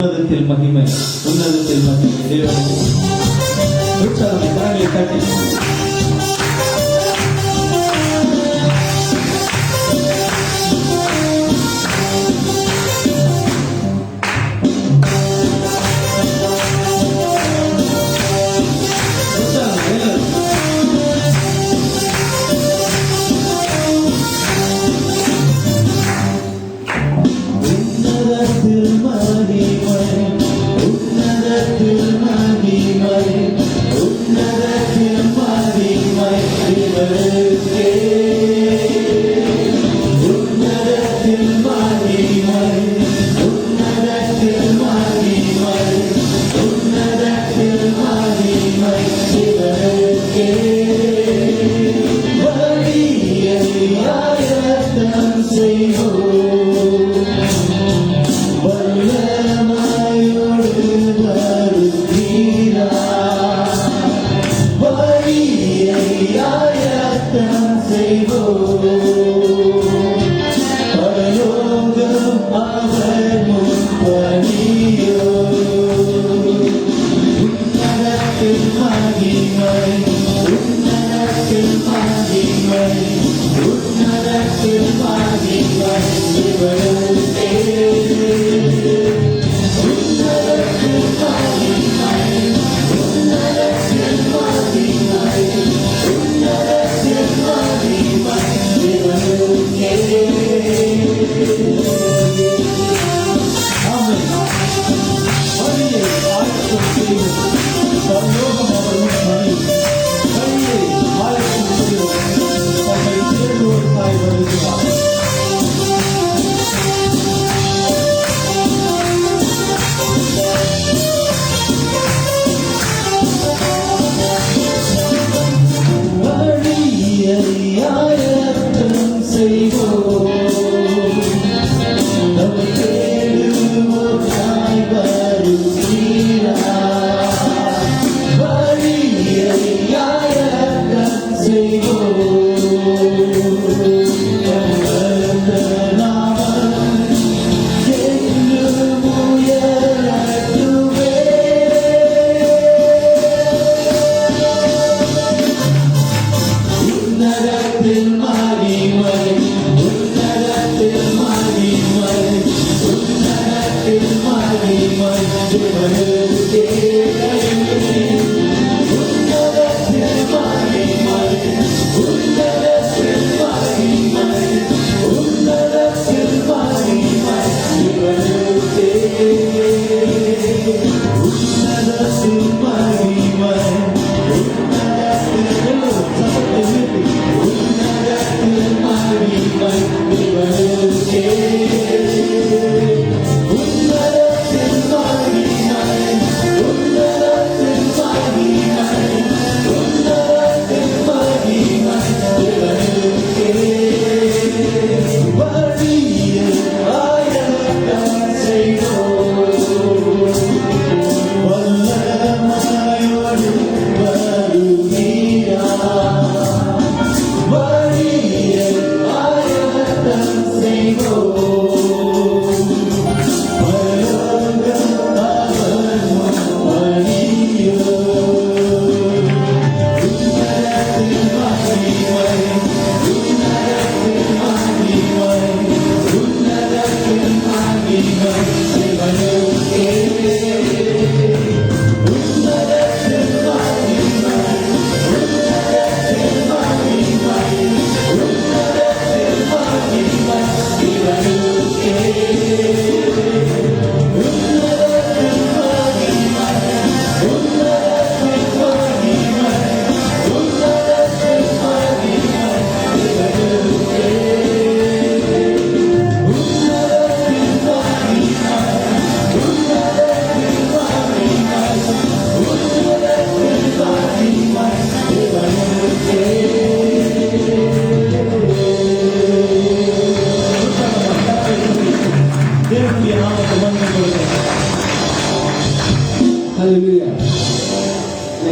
உன்னதத்தில் மகிமை, உன்னதத்தில் மகிமை. தேவனுக்கு உற்சாகமே கரங்களை தட்டி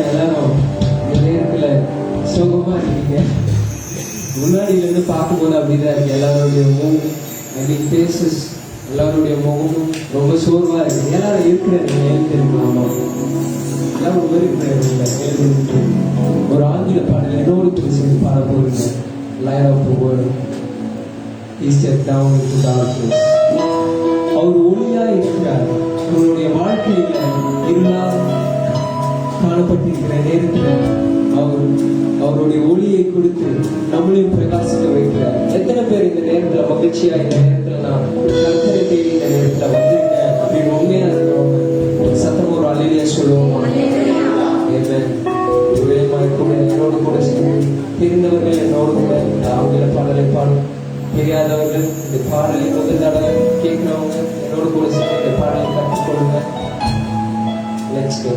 எல்லாரும் இந்த நேரத்துல சோகமா இருக்கீங்க. முன்னாடியில இருந்து பார்க்கும்போது அப்படிதான் இருக்கு. எல்லாருடைய ஃபேஸஸ் எல்லாருடைய முகமும் ரொம்ப சோர்வா இருக்கு. எல்லாரும் இருக்கிறாங்க, எழுந்திருக்கலாமா? எல்லாரும் இருக்கிறாங்க. ஒரு ஆங்கில பாடல் என்னோடு கூட சேர்ந்து பாட போறீங்க. Light of the world, he stepped down into darkness. அவர் ஒளியா இருக்கிறார். அவருடைய வாழ்க்கையில இருளா காணப்பட்டிருக்கிற நேரத்தில் அவருடைய ஒளியை கொடுத்து நம்மளையும் பிரகாசிக்க வைக்கிறார். எத்தனை பேர் இந்த நேரத்துல மகிழ்ச்சியா இந்த நேரத்துல நான் கர்த்தரை தேடி இந்த நேரத்துல வந்திருக்கேன் அப்படின்னு உண்மையா இருக்கிறவங்க சத்தம் ஒரு அல்லேலூயா சொல்லுவோமா? கூட என்னோடு கூட தெரிந்தவர்கள் என்னோடு கூட இந்த ஆங்கில பாடலை பாடும், தெரியாதவர்கள் இந்த பாடலை முதல் தடவை கேட்கிறவங்க என்னோடு கூட சேர்ந்து இந்த பாடலை கற்றுக்கொள்ளுங்க. Let's go.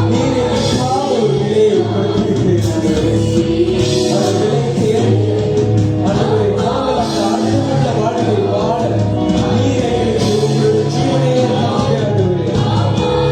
நீர் எனக்காக ஒரு விலையை கொடுத்திருக்கிறீர் ஆண்டவரே. அந்த விலை தேர்ந்து ஆண்டவரே, நாங்கள் அந்த அர்த்தமுள்ள வாழ்வை வாழ நீர் எங்களுக்கு உங்களுடைய ஜீவனையே தந்தீர் ஆண்டவரே.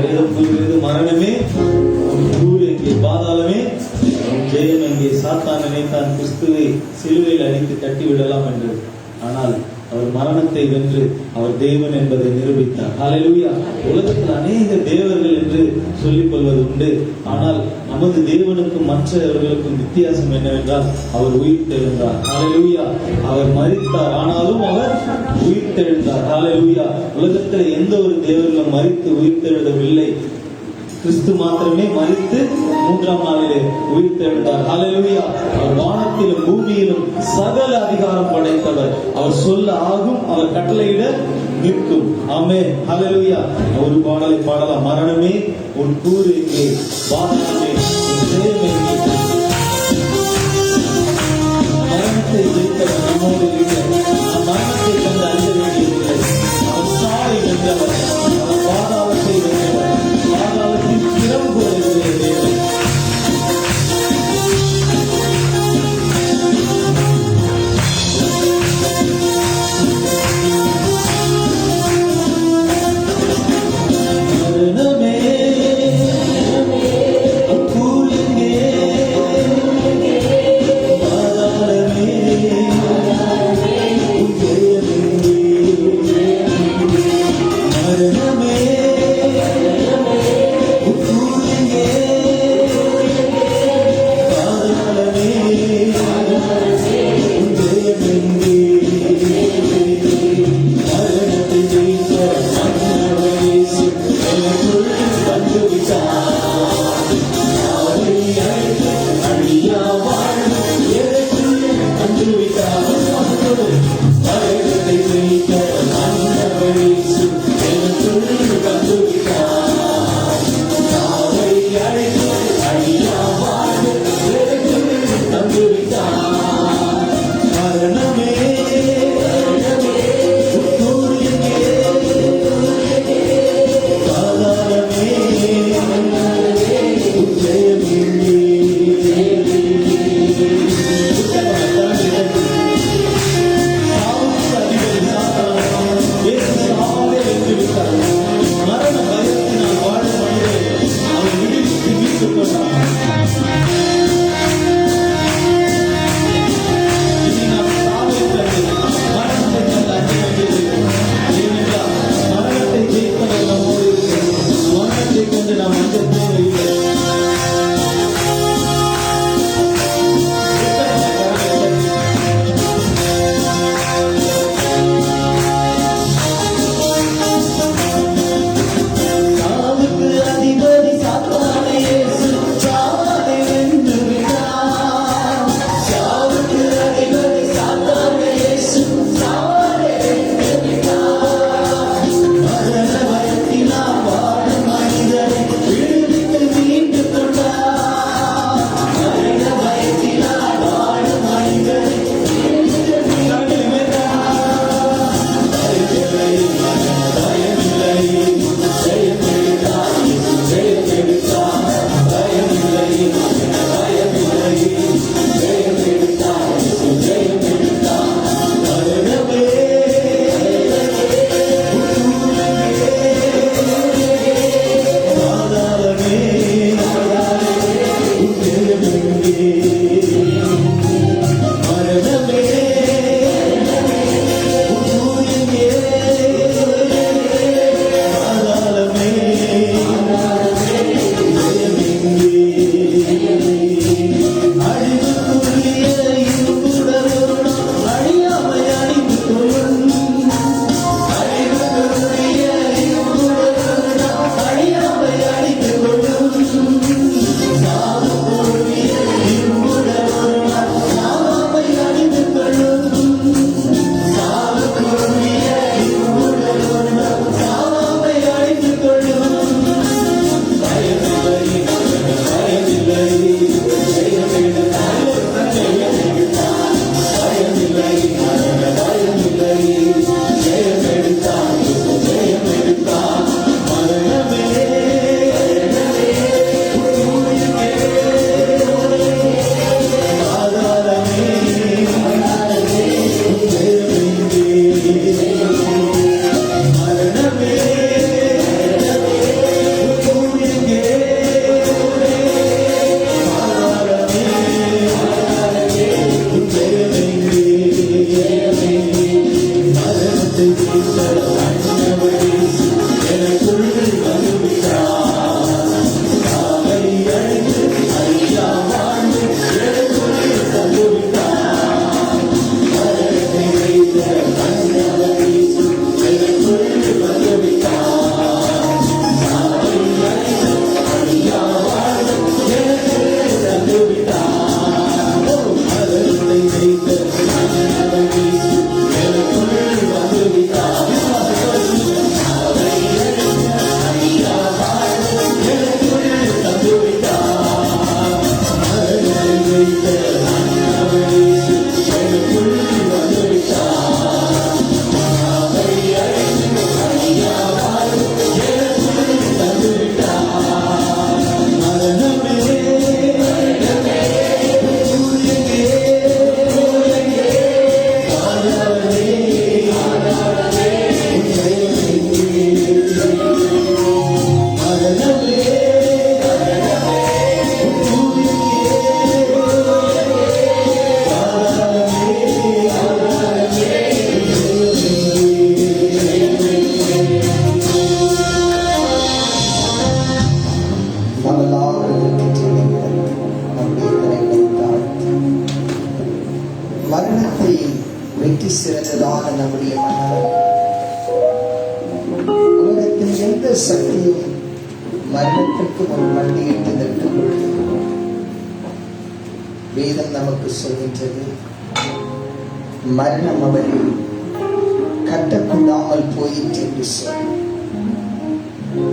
வேதம் கூறுகிறது, மரணமே உன் கூறு எங்கே, பாதாளமே உன் ஜெயம் எங்கே. சாத்தான் நினைத்தான் கிறிஸ்துவை சிலுவையில் அடித்து கட்டி விடலாம் என்று. ஆனால் அவர் மரணத்தை வென்று அவர் தேவன் என்பதை நிரூபித்தார். ஹல்லேலூயா. உலகத்தில் அநேக தேவர்கள் என்று சொல்லிக் கொள்வது உண்டு. ஆனால் நமது தேவனுக்கும் மற்றவர்களுக்கும் வித்தியாசம் என்னவென்றால் அவர் உயிர்த்தெழுந்தார். ஹல்லேலூயா. அவர் மரித்தார், ஆனாலும் அவர் உயிர்த்தெழுந்தார். ஹல்லேலூயா. உலகத்தில் எந்த ஒரு தேவர்களும் மரித்து உயிர்த்தெழுதவில்லை. கிறிஸ்து மாத்திரமே மரித்து மூன்றாம் நாளிலே உயிர்த்தெழுந்தார். ஹல்லேலூயா. அவர் வானத்திலும் பூமியிலும் சகல அதிகாரம் படைத்தவர். அவர் சொல்ல ஆகும், அவர் கட்டளையிட நிற்கும். ஆமென். ஹல்லேலூயா. ஒரு பாடலை பாடலாம். மரணமே உன் கூறு எங்கே, பாதாளமே உன் ஜெயம் எங்கே. மரணத்தை ஜெயித்தவர் நம்மோடு இல்லை. நாம் மரணத்தை கண்டு அஞ்ச வேண்டியதில்லை. அவர் சாவை வென்றவர், அவர் பாதாளத்தை வென்றவர், பாதாளத்தின் திறம் போடுகிற தேவன். மரணமே உன் கூறு எங்கே, பாதாளமே நாம் எல்லாரும் நம்முடைய கரைகளை தாழ்த்தி மரணத்தை வெற்றி சிறந்ததான நம்முடைய மன்னவர் உலகத்தின் எந்த சக்தியும் மரணத்திற்கு முன் மண்டியிட்டு நிற்கும் பொழுது வேதம் நமக்கு சொல்கின்றது, மரணம் அவரை கட்டக்கூடாமல் போயிற்று என்று சொல்லி.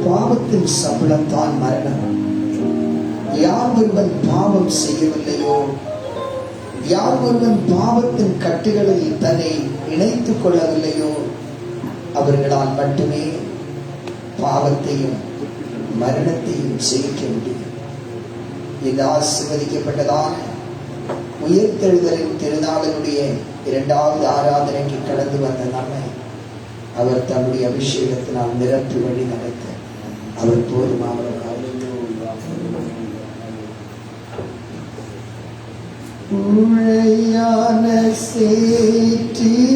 பாவத்தின் சம்பளம் தான் மரணம். யார் ஒருவன் பாவம் செய்யவில்லையோ, யார் ஒருவன் பாவத்தின் கட்டுகளில் தன்னை இணைத்துக் கொள்ளவில்லையோ, அவர்களால் மட்டுமே பாவத்தையும் மரணத்தையும் ஜெயிக்க முடியும். இந்த ஆசீர்வதிக்கப்பட்டதான உயிர்த்தெழுதலின் திருநாளினுடைய 2வது ஆராதனைக்கு கடந்து வந்த நம்மை அவர் தம்முடைய அபிஷேகத்தினால் நிரப்பி வழி நடத்த அவர் போதுமானவர். உழையான சேற்றினின்று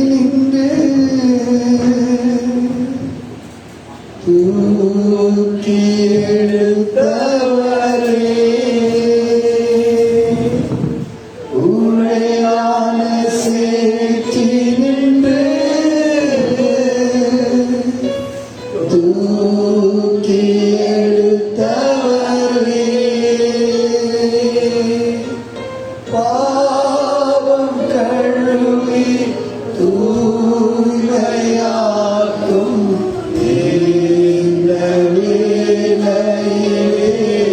தூக்கி எடுத்தவரே, உழையான சேற்றினின்று தூக்கி எடுத்தவரே, பாவம் கழுவி தூய்மையாக்கும் இந்த வேளையிலே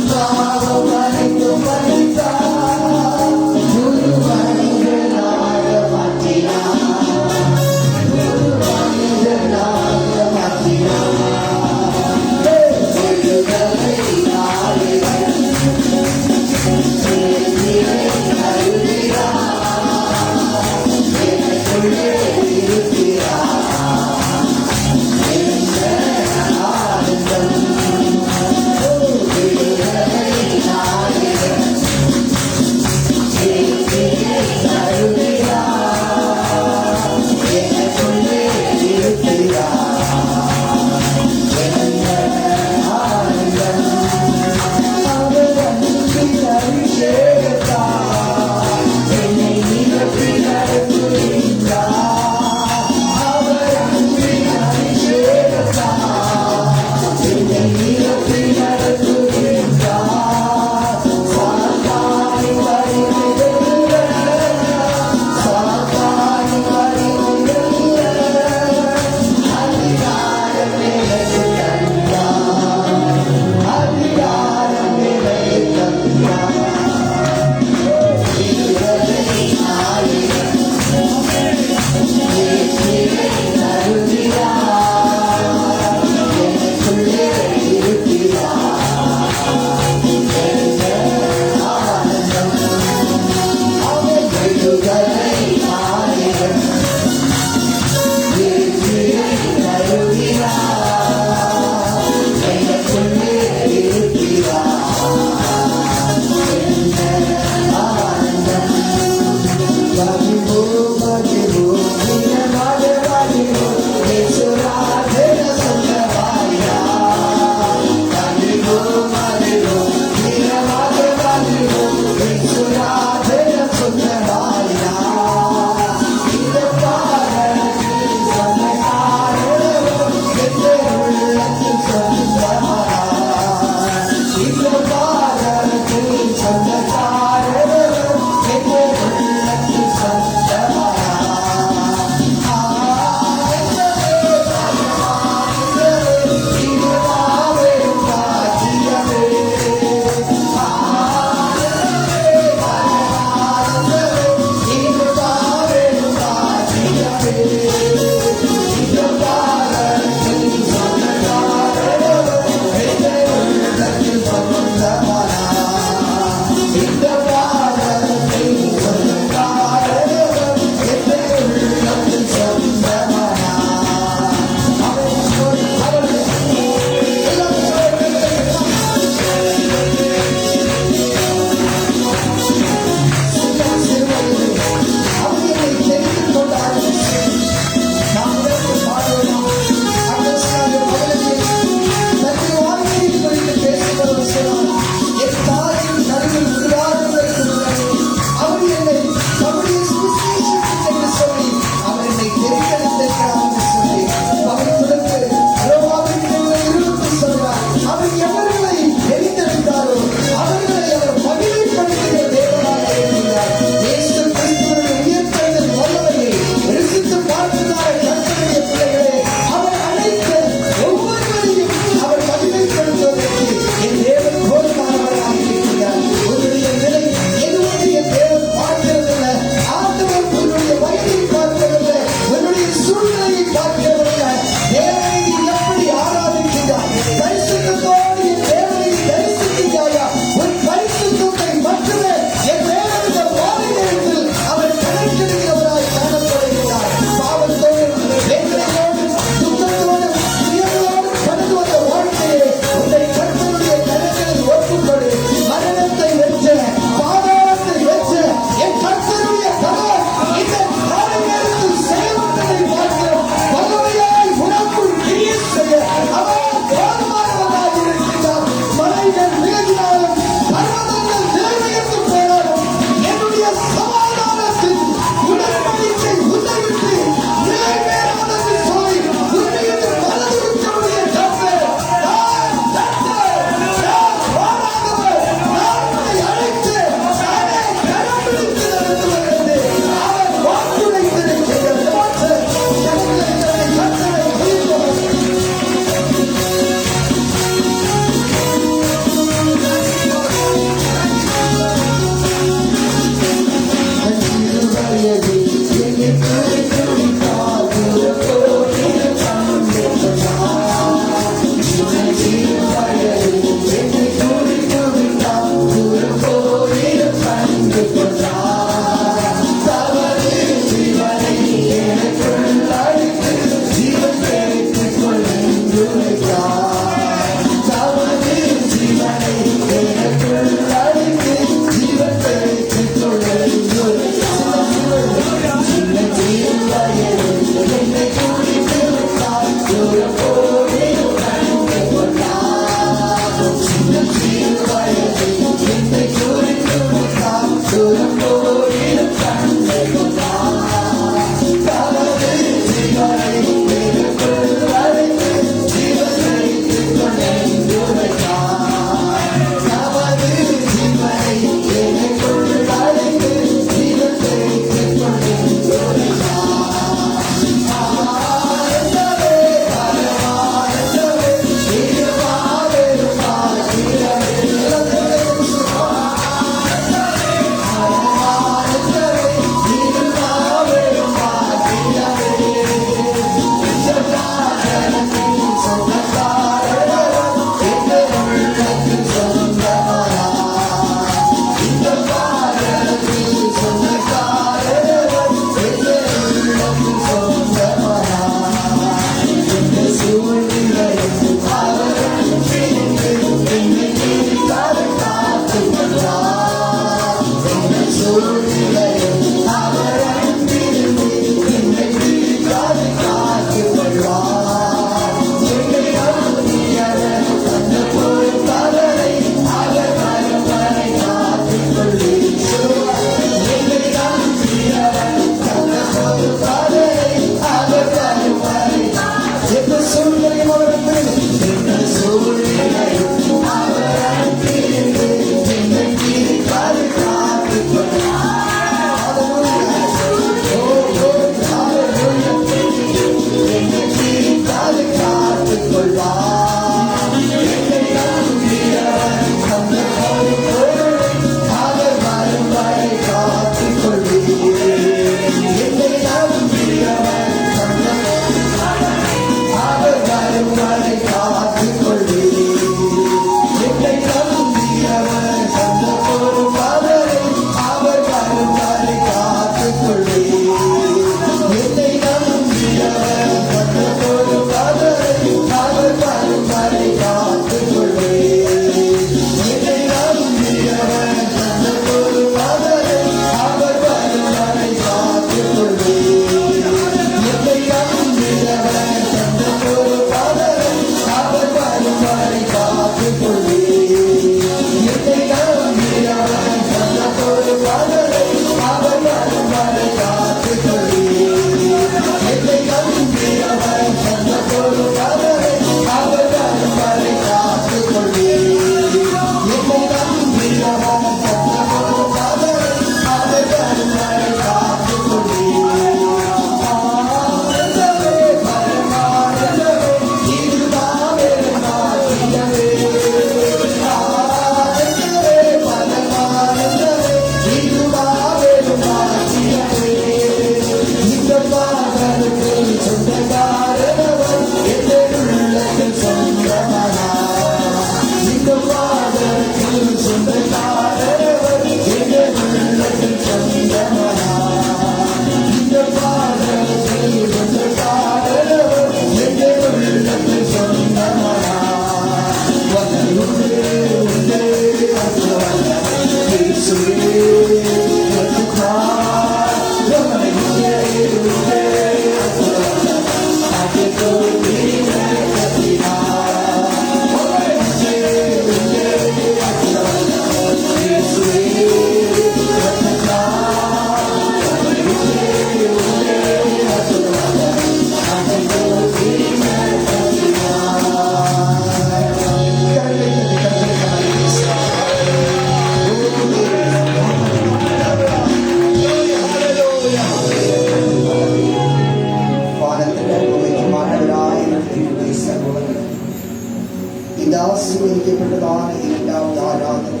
இந்த ஆசீர்வதிக்கப்பட்டதான இரண்டாவது ஆராதனை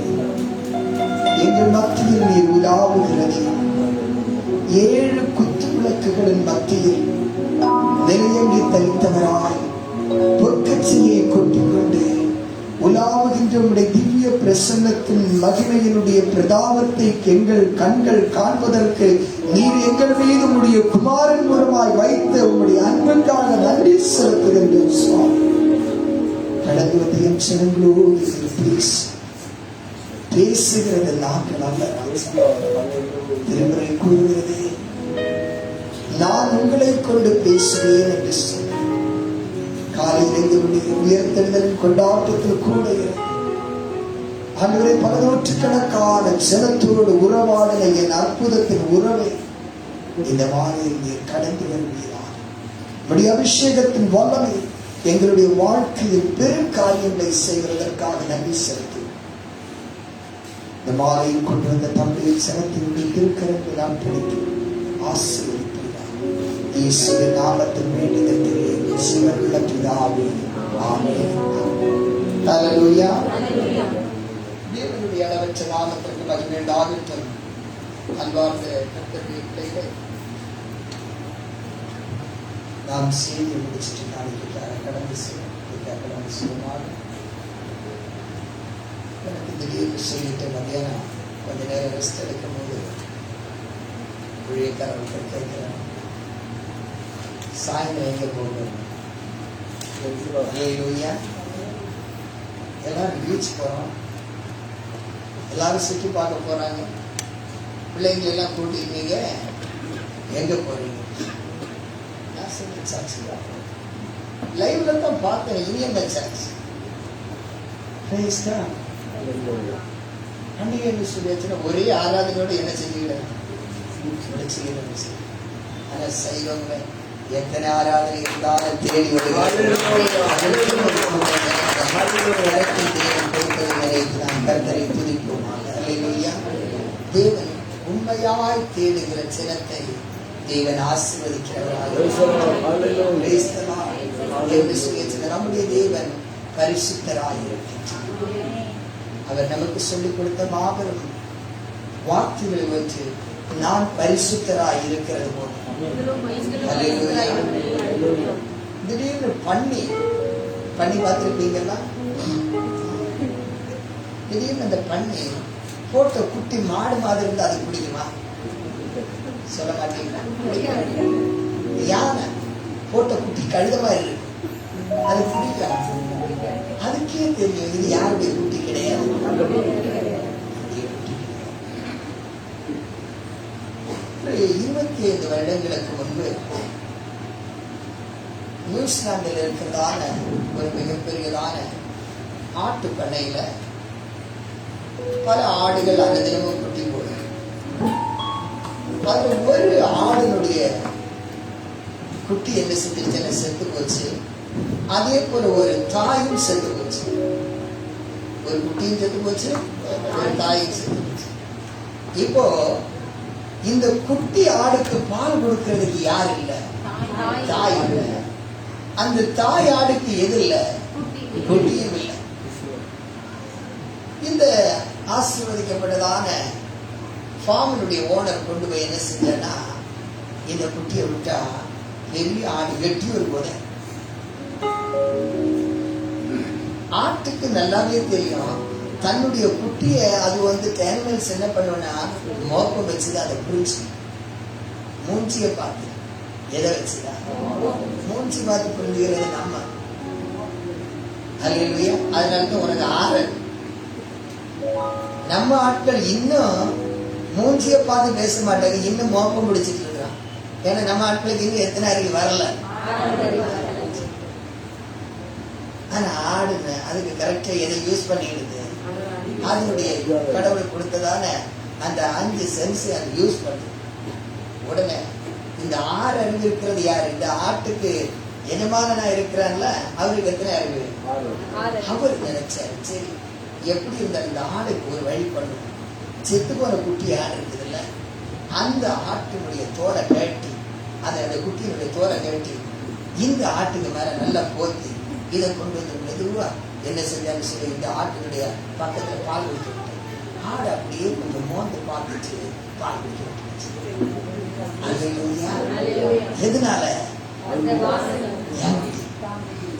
எங்கள் மத்தியில் நீர் உலாவுகிறது. 7 குத்து விளக்குகளின் மத்தியில் நிலையங்கி தளித்தவராய் பொற்கச்சியை கொட்டிக்கொண்டு உலாவுகின்ற உடைய திவ்ய பிரசன்னத்தின் மகிமையினுடைய பிரதாபத்தை எங்கள் கண்கள் காண்பதற்கு நீர் எங்கள் மீது உடைய குமாரன் மூலமாய் வைத்த உங்களுடைய அன்புக்காக நன்றி செலுத்துகின்றோம் சுவாமி. கடந்து வந்து என் ஜனங்களோடு பேசுகிறது நாங்கள் அல்ல. திருமுறை கூறுகிறது, நான் உங்களை கொண்டு பேசுவேன் என்று சொன்ன காலையில் எங்களுடைய உயர்த்தெழுதல் கொண்டாட்டத்தில் கூட அன்றுவரை பல நூற்றுக்கணக்கான ஜனத்தோடு உறவாடின என் அற்புதத்தின் உறவை இந்த வானில் நீர் கடந்து வருவீராக. நம்முடைய அபிஷேகத்தின் வல்லமை எங்களுடைய வாழ்க்கையில் பெரும் காரியங்களை செய்வதற்காக நன்றி செலுத்தும். இந்த மாலையில் கொண்டு வந்த தந்தையை சனத்தினுடைய திருக்கரங்களை நாம் பிடித்து ஆசீர்வதிப்பீராக. இயேசுவின் நாமத்தில் வேண்டியதற்கிறேன் சிவனுள்ள பிதாவே, ஆமென். ஹல்லேலூயா. தேவனுடைய அளவற்ற நாமத்திற்கு மகிமை உண்டாகட்டும். அன்பார்ந்த கர்த்தருடைய பிள்ளைகளே, நாம் செய்தி முடிச்சுட்டு நாளைக்கு கடந்து செய்யுமாறு எனக்கு திடீர்னு சொல்லிட்டு மத்தியானம் கொஞ்ச நேரம் ரெஸ்ட் எடுக்கும் போது ஊழியக்காரர்கள் கேட்கிறேன், சாயந்தரம் எங்க போகணும்? எல்லாரும் பீச் போறோம், எல்லாரும் சுற்றி பார்க்க போறாங்க, பிள்ளைங்க எல்லாம் கூட்டிருக்கீங்க, எங்க போறீங்க? லைவ்ல தான் பார்த்தேன். இனி என்ன சர்ச் அன்னைக்கு என்ன சொல்லியாச்சுன்னா ஒரே ஆராதனையோட என்ன செய்யணும்? ஆனா சைவங்க எத்தனை ஆராதனை இருந்தாலும் தேடி கர்த்தரை துதிப்போமாக. தேவன் உண்மையாய் தேடுகிற சினத்தை தேவன் ஆசீர்வதிக்கிறவராக. நம்முடைய தேவன் பரிசுத்தராயிருக்கின்றார். அவர் நமக்கு சொல்லிக் கொடுத்த மாபெரும் வாக்குகளை வச்சு நான் பரிசுத்தராய் இருக்கிறது போல திடீர்னு பண்ணி பார்த்திருப்பீங்களா? திடீர்னு அந்த பண்ணி போட்ட குட்டி மாடு மாதிரி இருந்தா அது பிடிக்குமா? சொல்ல மாட்டீங்களா? யானை போட்ட குட்டி கழுதமா இருக்கு, அது பிடிக்காது. அதுக்கே தெரியும் இது யாருடைய குட்டி கிடையாது. 25 வருடங்களுக்கு முன்பு நியூசிலாந்தில் இருக்கிறதான ஒரு மிகப்பெரியதான ஆட்டு பண்ணையில பல ஆடுகள் அந்த தினமும் குட்டி போடும். அது ஒரு ஆடினுடைய குட்டி என்ன செஞ்சிருச்சுன்னு செத்து போச்சு. அதே போல ஒரு தாயும் செத்து போச்சு. ஒரு குட்டியும் செத்து போச்சு, ஒரு தாயும் செத்து போச்சு. இப்போ இந்த குட்டி ஆடுக்கு பால் கொடுக்கிறதுக்கு யார் இல்ல? தாய் இல்ல. அந்த தாய் ஆடுக்கு எது இல்ல? குட்டியும் இல்லை. இந்த ஆசீர்வதிக்கப்பட்டதான ஃபார்மினுடைய ஓனர் கொண்டு போய் என்ன செஞ்சா, இந்த குட்டியை விட்டா பெரிய ஆடு வெட்டி ஒரு போத. ஆட்டுக்கு நல்லாவே தெரியும் தன்னுடைய குட்டிய அது அனிமல்ஸ் என்ன பண்ணுவேன்னா மோப்பம் வச்சுதான் அதை புரிச்சு மூஞ்சிய பார்த்து எதை வச்சுதான் மூஞ்சி பார்த்து புரிஞ்சுக்கிறது நம்ம. அல்லேலூயா. அதனால உனக்கு ஆறல் நம்ம ஆட்கள் இன்னும் மூஞ்சிய பார்த்து பேச மாட்டாங்க, இன்னும் மோப்பம் பிடிச்சிட்டு இருக்கிறான். ஏன்னா நம்ம ஆட்களுக்கு இன்னும் எத்தனை அறிவு வரல. ஆனா ஆடுங்க அதுக்கு கரெக்டா எதை யூஸ் பண்ணிடுது, அதனுடைய கடவுள் கொடுத்ததான அந்த 5 சென்ஸ் அது யூஸ் பண்ணுது. உடனே இந்த 6 அறிவு இருக்கிறது யாரு? இந்த ஆட்டுக்கு எஜமானனா இருக்கிறான்ல, அவருக்கு எத்தனை அறிவு? அவர் நினைச்சாரு, சரி எப்படி இருந்தா இந்த ஆடுக்கு ஒரு வழி பண்ணும். செத்து போன குட்டி ஆடு இருக்குதுல்ல, அந்த ஆட்டினுடைய தோலை கட்டி, அந்த குட்டியினுடைய தோலை கட்டி இந்த ஆட்டுக்கு மேல நல்லா போத்தி இதை கொண்டு வந்து மெதுவா என்ன செஞ்சாலும் சரி இந்த ஆட்டினுடைய பக்கத்துல பால் குடிக்க விட்டு ஆடு அப்படியே கொஞ்சம் மோந்து பார்த்துச்சு, பால் குடிக்க விட்டுச்சு. எதனால?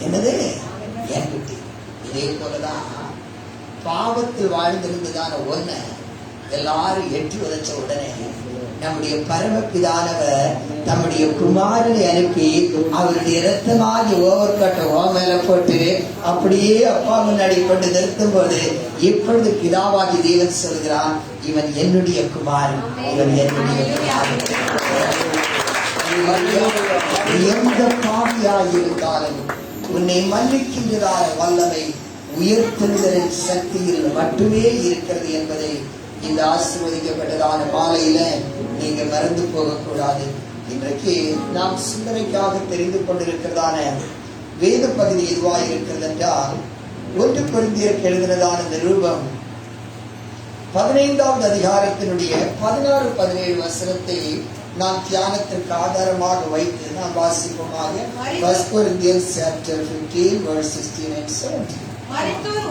என்னது? என் குட்டி. இதே போலதான் பாவத்தில் வாழ்ந்திருந்ததான ஒன்ன எல்லாரும் எட்டி உதைச்ச உடனே நம்முடைய பரமபிதானவர் நம்முடைய குமாரனை அனுப்பி அவருடைய இரத்தமாகி ஓவர்கட்ட மேல போட்டு அப்படியே அப்பா முன்னாடி கொண்டு நிறுத்தும் போது இப்பொழுது பிதாவாகி தேவன் சொல்கிறான், இவன் என்னுடைய குமாரன், இவன் என்னுடைய குமாரன். எந்த பாவியாயிருந்தாலும் உன்னை மன்னிக்கின்றதான வல்லமை உயர்த்துதலின் சக்தியில் மட்டுமே இருக்கிறது என்பதை இந்த ஆசீர்வதிக்கப்பட்டதான மாலையில நீங்க மறந்து போகக்கூடாது. இன்றைக்கு நாம் சிந்தனைக்காக தெரிந்து கொண்டிருக்கிறதான வேத பகுதி எதுவா இருக்கிறது என்றால் 1 கொரிந்தியருக்கு எழுதினதான நிருபம் 15வது அதிகாரத்தினுடைய 16-17 வசனத்தை நாம் தியானத்திற்கு ஆதாரமாக வைத்து நாம் வாசிப்போமாக. 1 Corinthians chapter 15 verse 16 and 17. மரித்தோர்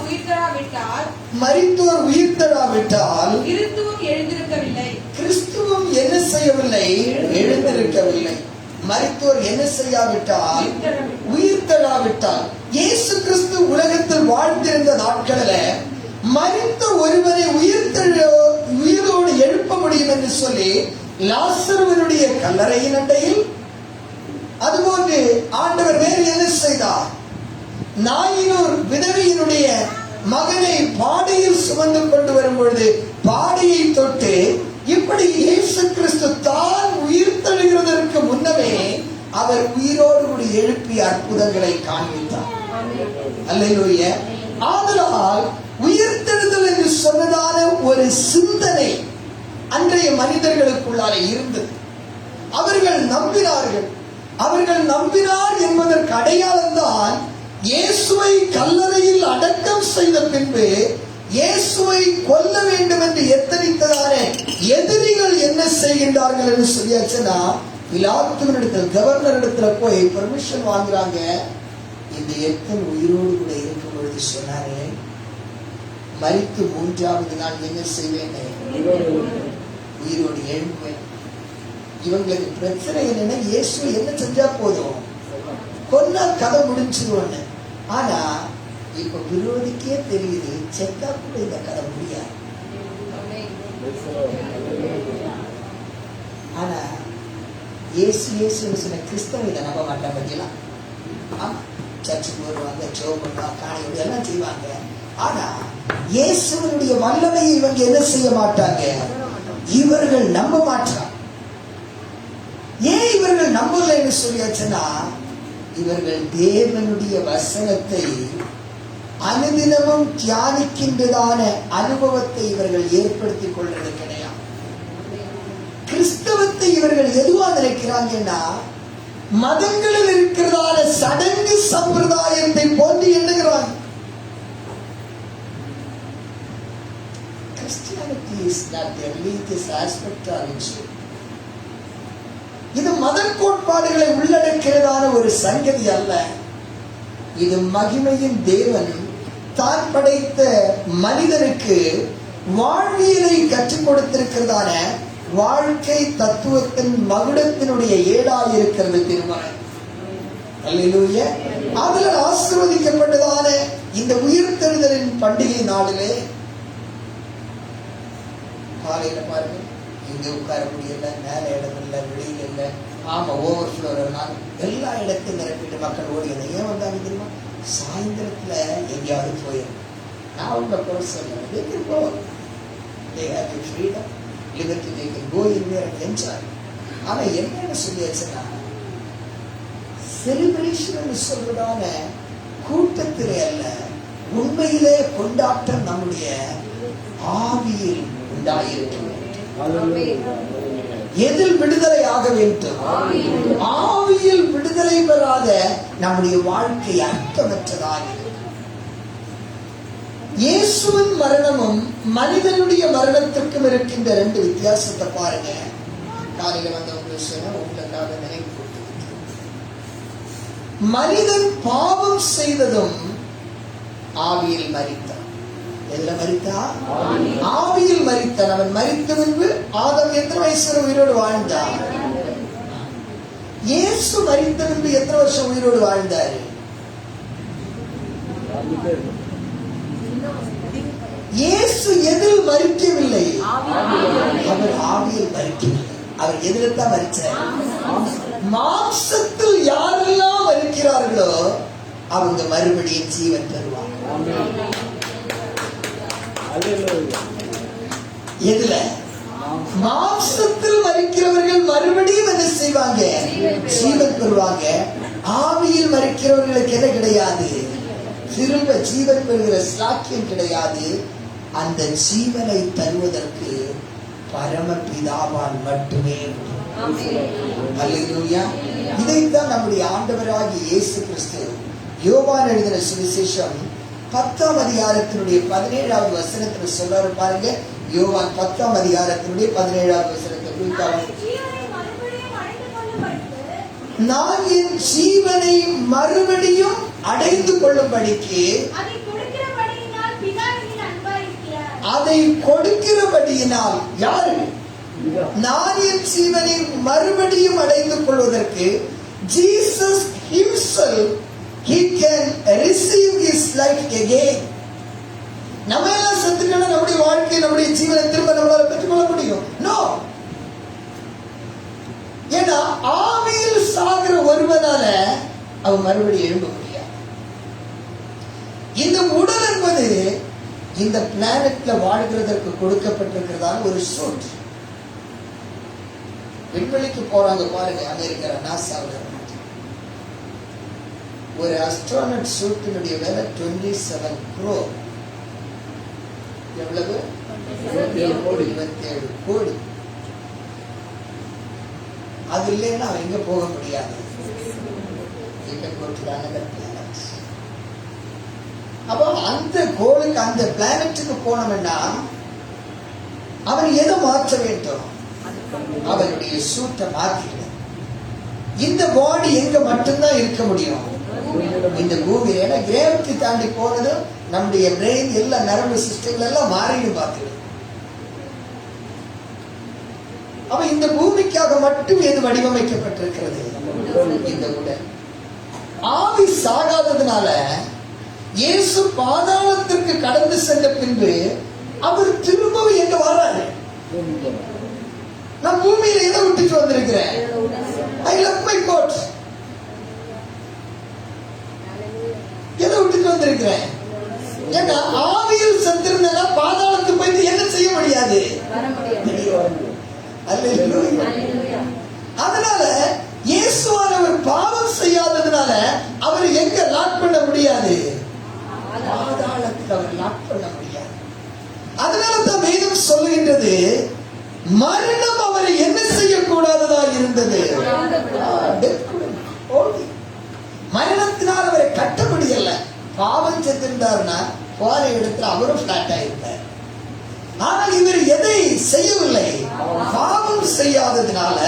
உயிர்த்தெழாவிட்டால் கிறிஸ்துவும் என்ன செய்யவில்லை? எழுந்திருக்கவில்லை. மரித்தோர் என்ன செய்யாவிட்டால், உயிர்த்தெழாவிட்டால், இயேசு கிறிஸ்து உலகத்தில் வாழ்ந்திருந்த நாட்களில் மரித்த ஒருவரை உயிரோடு எழுப்ப முடியும் என்று சொல்லி லாசருவினுடைய கல்லறையின் அண்டையில் அதுபோன்று ஆண்டவர் வேறு என்ன செய்தார்? நாயினூர் விதவையினுடைய மகனை பாடையில் சுமந்து கொண்டு வரும் பொழுது பாடையை தொட்டு இப்படி இயேசு கிறிஸ்து தான் உயிர் தழுகிறதற்கு முன்னமே அவர் உயிரோடு கூட எழுப்பி அற்புதங்களை காண்பித்தார். அல்லேலூயா. ஆதலால் உயிர்த்தெழுதல் என்று சொன்னதான ஒரு சிந்தனை அன்றைய மனிதர்களுக்குள்ளார இருந்தது. அவர்கள் நம்பினார்கள். அவர்கள் நம்பினார் என்பதற்கு அடையாளம் தான் இயேசுவை கல்லறையில் அடக்கம் செய்த பின்பு இயேசுவை கொல்ல வேண்டும் என்று எத்தனித்ததான எதிரிகள் என்ன செய்கின்றார்கள் என்று சொல்லியாச்சுன்னா, பிலாத்துவினிடத்தில் கவர்னர் இடத்துல போய் பெர்மிஷன் வாங்குறாங்க. இந்த எத்தன் உயிரோடு கூட இருக்கும் பொழுது சொன்னாரு, மரித்து 3வது நாள் என்ன செய்வேன்? உயிரோடு எழுப்புவேன். இவங்களுக்கு பிரச்சனை என்னன்னா, இயேசு என்ன செஞ்சா போதும், கொன்னா கதை முடிச்சிருவோன்னு. ஆனா இப்ப விரோதிக்கே தெரியுது, செத்தா கூட இந்த கதை முடியாது. ஆனா இயேசு சொன்ன கிறிஸ்தவ இதை நம்ப மாட்டாங்க. பத்தியெல்லாம் ஆமா, சர்ச்சுக்கு வருவாங்க, ஜெபம் பண்ணுவாங்க, காணி எல்லாம் செய்வாங்க. ஆனா இயேசுவனுடைய வல்லமையை இவங்க என்ன செய்ய மாட்டாங்க? இவர்கள் நம்ப மாட்டாங்க. ஏன் இவர்கள் நம்பல என்று சொல்லியாச்சுன்னா, இவர்கள் தேவனுடைய வசனத்தை அனுதினமும் தியானிக்கின்றதான அனுபவத்தை இவர்கள் ஏற்படுத்திக் கொள்வது கிடையாது. கிறிஸ்தவத்தை இவர்கள் எதுவா நினைக்கிறாங்கன்னா, மதங்களில் இருக்கிறதான சடங்கு சம்பிரதாயத்தை போன்று எண்ணுகிறாங்க. Christianity is not the religious aspect of it. இது மத கோட்பாடுகளை உள்ளடக்கிறதான ஒரு சங்கதி அல்ல. இது மகிமையின் தேவன் தான் படைத்த மனிதனுக்கு வாழ்வியலை கற்றுக் கொடுத்திருக்கிறதான வாழ்க்கை தத்துவத்தின் மகுடத்தினுடைய ஏடாயிருக்கிறது திருமணம். அல்லேலூயா. அதில் ஆசீர்வதிக்கப்பட்டதான இந்த உயிர்த்தெழுதலின் பண்டிகை நாளிலே காலையில பாருங்க, இங்க உட்கார முடியல, மேல இடம் இல்லை, வெளியில இல்லை, ஆமா ஓவர்ஃப்ளோனால் எல்லா இடத்தையும் நிரப்பிட்டு மக்கள் ஓடி. ஏன் வந்தாங்க தெரியுமா? சாயந்தரத்துல எங்கேயாவது போயிடும். நான் உங்க போக சொல்றேன். They can go. They have the freedom, liberty. They can go in there and enjoy. ஆனா என்னன்னு சொல்லியாச்சுன்னா, செலிப்ரேஷன் சொல்றதான கூட்டத்திலே அல்ல, உண்மையிலே கொண்டாட்டம் நம்முடைய ஆவியில் உண்டாயிருக்க வேண்டும். எதில் விடுதலை ஆக வேண்டும்? ஆவியில் விடுதலை பெறாத நம்முடைய வாழ்க்கை அர்த்தமற்றதாக இருக்கும். இயேசுவின் மரணமும் மனிதனுடைய மரணத்திற்கும் இருக்கின்ற 2 வித்தியாசத்தை பாருங்க. காலையில வந்தவங்க சொன்ன உங்களுக்காக நினைவு கொடுத்து, மனிதன் பாவம் செய்ததும் ஆவியில் மரித்தான். எதுல மரித்தான்? ஆவியில் மரித்தான். அவன் மரித்த முன்பு ஆதாம் எத்தனை வயசு உயிரோடு வாழ்ந்தான்? இயேசு மரித்த முன்பு எத்தனை வருஷம் உயிரோடு வாழ்ந்தாரு? இயேசு எதில் மரிக்கவில்லை? அவர் ஆவியில் மரிக்கவில்லை. அவர் எதில் தான் மரிச்சார்? மாம்சத்தில் யாரெல்லாம் மரிக்கிறார்களோ அவங்க மறுபடியும் ஜீவன் பெறுவாங்க. எதுல? மாம்சத்தில் மரிக்கிறவர்கள் மறுபடியும் என்ன செய்வாங்க? ஜீவன் பெறுவாங்க. ஆவியில் மரிக்கிறவர்களுக்கு என்ன கிடையாது? திரும்ப ஜீவன் பெறுகிற சாக்கியம் கிடையாது. அந்த ஜீவனை தருவதற்கு பரமபிதாவால் மட்டுமே. அல்லேலூயா. இதைத்தான் நம்முடைய ஆண்டவராகிய இயேசு கிறிஸ்து யோவான் எழுதின சுவிசேஷம் 10ஆம் அதிகாரத்தினுடைய 17வது வசனத்தில் சொல்றாரு பாருங்க. யோவான் 10ஆம் அதிகாரத்தினுடைய 17வது வசனத்தை குறிப்பாக, நான் என் ஜீவனை மறுபடியும் அடைந்து கொள்ளும்படிக்கு அதை கொடுக்கிறபடியினால், யாரு? நான் என் ஜீவனை மறுபடியும் அடைந்து கொள்வதற்கு Jesus himself, he can receive his life again. நம்ம எல்லாம் செத்துட்டோம்னா நம்முடைய வாழ்க்கை, நம்முடைய ஜீவனை திரும்ப நம்மளால பெற்றுக்கொள்ள முடியும்? நோ. ஏன்னா ஆவியில் சாகிற ஒருவனால அவன் மறுபடியும் எழும்ப முடியாது. இந்த உடல் என்பது இந்த பிளானட்ல வாழ்கிறதற்கு கொடுக்கப்பட்டிருக்கிறதான ஒரு சூட். விண்வெளிக்கு போறாங்க பாருங்க, அமெரிக்கா நாசாவில். ஒரு அஸ்ட்ரானட் சூட்டினுடைய விலை 27 crore. எவ்வளவு? 27 கோடி. அது இல்லைன்னா அவன் எங்க போக முடியாது. அப்போ அந்த கோளுக்கு, அந்த பிளானட்டுக்கு போனோம்னா அவன் எதை மாற்ற வேண்டும்? அவனுடைய சூட்டை மாற்றிக்கணும். இந்த பாடி எங்க மட்டும்தான் இருக்க முடியும்? இந்த பூமியில. ஏன்னா கிரேவிட்டி தாண்டி போனது நம்முடைய பிரெயின், எல்லா நரம்பு சிஸ்டங்கள் எல்லாம் மாறிடும் பார்க்குது. அவ இந்த பூமிக்காக மட்டும் எது வடிவமைக்கப்பட்டிருக்கிறது? இந்த உடல். ஆவி சாகாததுனால இயேசு பாதாளத்திற்கு கடந்து சென்ற பின்பு அவர் திரும்பவும் எங்க வர்றாரு? நான் பூமியில எதை விட்டுட்டு வந்திருக்கிறேன்? I left my coat. எதை விட்டுட்டு வந்திருக்கிறேன்? ஏன்னா ஆவியில் செத்திருந்தா பாதாளத்துக்கு போயிட்டு என்ன செய்ய முடியாது. அதனால இயேசுவானவர் பாவம் செய்யாததுனால அவர் எங்க லாக் பண்ண முடியாது? பாதாளத்தில் அவர் லாக் பண்ண முடியாது. அதனால தான் வேதம் சொல்லுகின்றது, மரணம் அவரை என்ன செய்யக்கூடாததா இருந்தது? மரணத்தினால் அவரை கட்ட முடியல. பாவம் செத்திருந்தாருன்னா போற இடத்துல அவரும் பிளாட் ஆயிருப்பார். ஆனால் இவர் எதை செய்யவில்லை? பாவம் செய்யாததுனால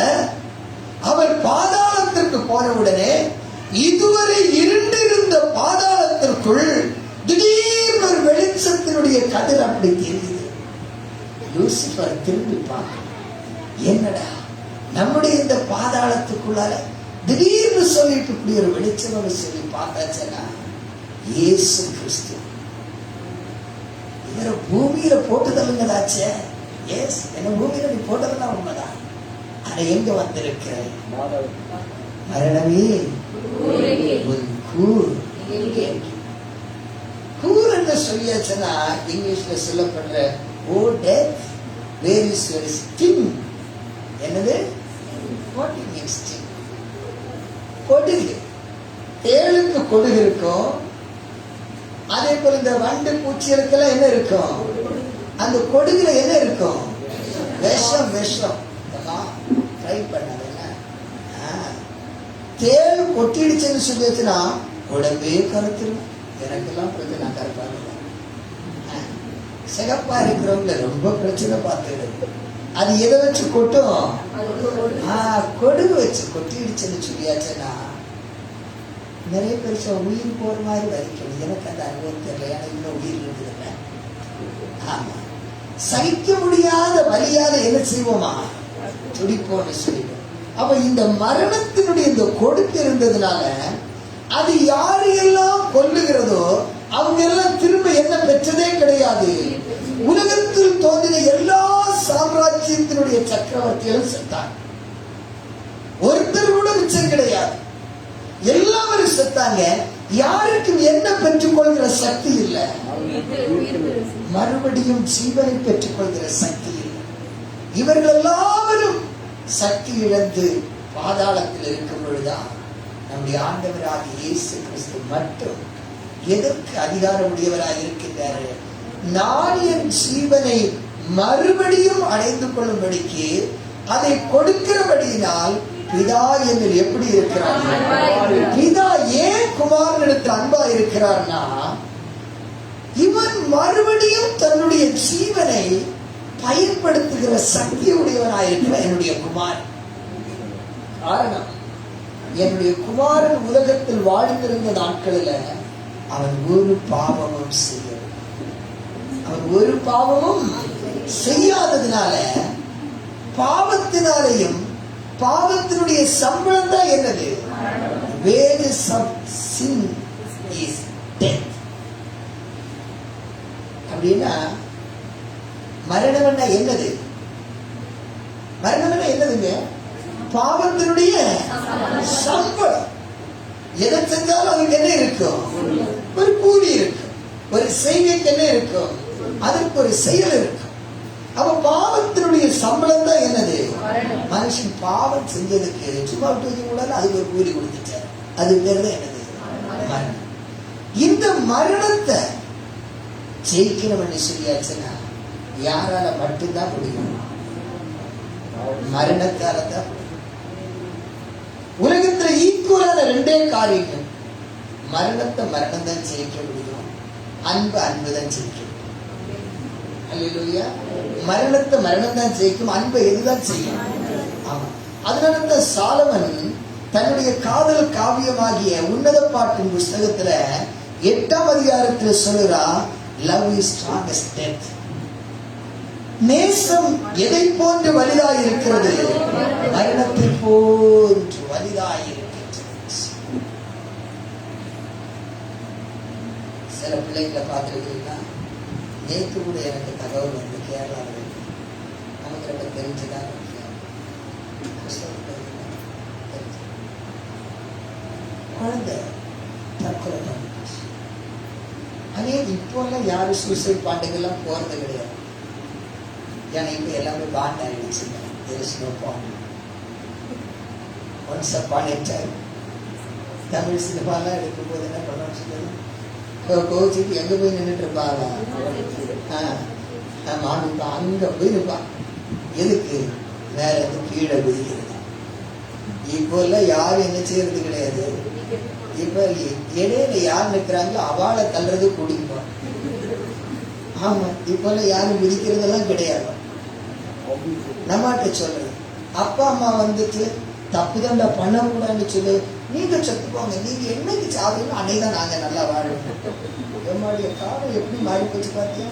அவர் பாதாளத்திற்கு போனவுடனே இதுவரை இருண்டிருந்த பாதாளத்திற்குள் திடீர்னு ஒரு வெளிச்சத்தினுடைய கதிர் அப்படி தெரியுது. லூசிபர் திரும்பி பார்க்க, என்னடா நம்முடைய இந்த பாதாளத்துக்குள்ளால திடீர்னு சொல்லிட்டு இப்படி ஒரு வெளிச்சம் சொல்லி பார்த்தாச்சுன்னா இயேசு கிறிஸ்து. இவரை பூமியில போட்டுதலுங்கதாச்சே. எஸ், என்ன பூமியில நீ போட்டதெல்லாம் உண்மைதான். ஆனா எங்க வந்திருக்க? மரணமே உன் கூர். கூர் என்ன சொல்லியாச்சுன்னா இங்கிலீஷ்ல சொல்லப்படுற O death where is your sting. என்னது? What means sting? கொடுகு. தேளுக்கு கொடுகு இருக்கும். அதே போல இந்த வண்டு பூச்சிகளுக்கெல்லாம் என்ன இருக்கும்? அந்த கொடுகுல என்ன இருக்கும்? விஷம். விஷம் ட்ரை பண்ணாத. தேள் கொட்டிடுச்சுன்னு சொல்லிச்சுன்னா உடம்பே கருத்துரும். எனக்கெல்லாம் பிரச்சனை, நான் கருப்பாங்க. சிகப்பா இருக்கிறவங்க ரொம்ப பிரச்சனை பார்த்துடுது. அது எதை வச்சு கொட்டும்? கொடுகு வச்சு கொட்டிடுச்சுன்னு சொல்லியாச்சுன்னா நிறைய பேர் உயிர் போற மாதிரி வலிக்கும். எனக்கு அந்த அனுபவம் தெரியல. ஏன்னா இன்னும் உயிர் இருக்குதுல்ல. ஆமா, சகிக்க முடியாத வலியாத என்ன செய்வோமா? துடிப்போன்னு சொல்லிடுவோம். அப்ப இந்த மரணத்தினுடைய இந்த கொடுக்கு இருந்ததுனால அது யாரு எல்லாம் கொல்லுகிறதோ அவங்க எல்லாம் திரும்ப என்ன பெற்றதே கிடையாது. உலகத்தில் தோன்றின எல்லா சாம்ராஜ்யத்தினுடைய சக்கரவர்த்திகளும் செத்தாங்க. ஒருத்தர் கூட மிச்சம் கிடையாது. எல்லாரும் செத்தாங்க. யாருக்கும் என்ன பெற்றுக் கொள்கிற சக்தி இல்லை. மறுபடியும் ஜீவனை பெற்றுக் கொள்கிற சக்தி இல்லை. இவர்கள் எல்லாரும் சக்தி இழந்து பாதாளத்தில் இருக்கும் பொழுதுதான் நம்முடைய ஆண்டவராகிய இயேசு கிறிஸ்து மட்டும் எதற்கு அதிகாரம் உடையவராக இருக்கின்றாரு? நான் என் ஜீவனை மறுபடியும் அடைந்து கொள்ளும்படிக்கு அதை கொடுக்கிறபடியினால் பிதா என்னில் எப்படி இருக்கிறார்? பிதா ஏன் குமாரனிடத்தில் அன்பா இருக்கிறார்னா, இவன் மறுபடியும் தன்னுடைய ஜீவனை பயன்படுத்துகிற சக்தி உடையவனாயிருக்கிற என்னுடைய குமாரன். காரணம், என்னுடைய குமாரன் உலகத்தில் வாழ்ந்திருந்த நாட்களில் அவன் ஒரு பாவமும் செய்யவில்லை. அவன் ஒரு பாவமும் செய்யாததுனால பாவத்தினாலேயும், பாவத்தினுடைய சம்பளம் தான் என்னது? wages of sin is death. அப்படின்னா மரணம் என்னது? மரணம் என்னதுங்க? பாவத்தினுடைய சம்பளம். எதை செஞ்சாலும் அதுக்கு என்ன இருக்கும்? ஒரு கூலி இருக்கும். ஒரு செய்கைக்கு என்ன இருக்கும்? அதற்கு ஒரு செயல் இருக்கும். அப்ப பாவத்தினுடைய சம்பளம் தான் என்னது? மனுஷன் பாவம் செஞ்சதுக்கு சும்மா விட்டு கூட அதுக்கு ஒரு கூலி கொடுத்துட்டார். அது பேர் தான் என்னது? மரணம். இந்த மரணத்தை ஜெயிக்கிறவன் சொல்லியாச்சுன்னா யாரால மட்டும்தான் முடியும்? மரணத்தால தான். உலகத்துல ஈக்குவலான ரெண்டே காரியங்கள். மரணத்தை மரணம் தான் ஜெயிக்க முடியும், அன்பு அன்பு தான் ஜெயிக்க முடியும். அல்லேலூயா. மரணத்தை மரணம் தான் ஜெயிக்கும், அன்பை எதுதான் செய்யும்? ஆமா. அதனால சாலமன் தன்னுடைய காதல் காவியமாகிய உன்னத பாட்டின் புஸ்தகத்துல 8ஆம் அதிகாரத்தில் சொல்லுறா, love is strong as death. நேசம் எதை போன்று வலிதாய் இருக்கிறது? மரணத்தை போன்று வலிதாய் இருக்கின்றது. சில பிள்ளைங்களை பார்த்துருக்கீங்கன்னா, நேற்று கூட எனக்கு தகவல் வந்து கேரளாவில் நமக்கு ரொம்ப தெரிஞ்சுதான் குழந்தை தற்கொலை பண்ணிச்சு. அதே இப்போ எல்லாம் யாரும் சூசைட் பாட்டுக்கெல்லாம் போறது கிடையாது. ஏன்னா இப்ப எல்லாமே பாண்ட் ஆயிடுச்சு. தமிழ் சினிமாலாம் எடுக்கும் போது என்ன பண்றோம்னு சொல்லி கோச்சிட்டு எங்க போய் நின்றுட்டு இருப்பாங்க. அங்க போய் இருப்பான். எதுக்கு? வேற எதுவும் கீழே குதிக்கிறது. இப்போ எல்லாம் யாரும் என்ன செய்யறது கிடையாது. இப்ப இடையில யார் நிற்கிறாங்களோ அவளை தள்ளுறது குடிப்போம். ஆமா, இப்ப எல்லாம் யாரும் குதிக்கிறதெல்லாம் கிடையாது. நம்மகிட்ட சொல்றது, அப்பா அம்மா வந்துட்டு தப்புதண்டா பண்ணக்கூடாதுன்னு சொல்லு, நீங்க செத்து போங்க, நீங்க என்னைக்கு சாவீங்களோ அன்னைக்குதான் நாங்க நல்லா வாழுவோம். என்னுடைய காலம் எப்படி மாறி போச்சு பார்த்தியா?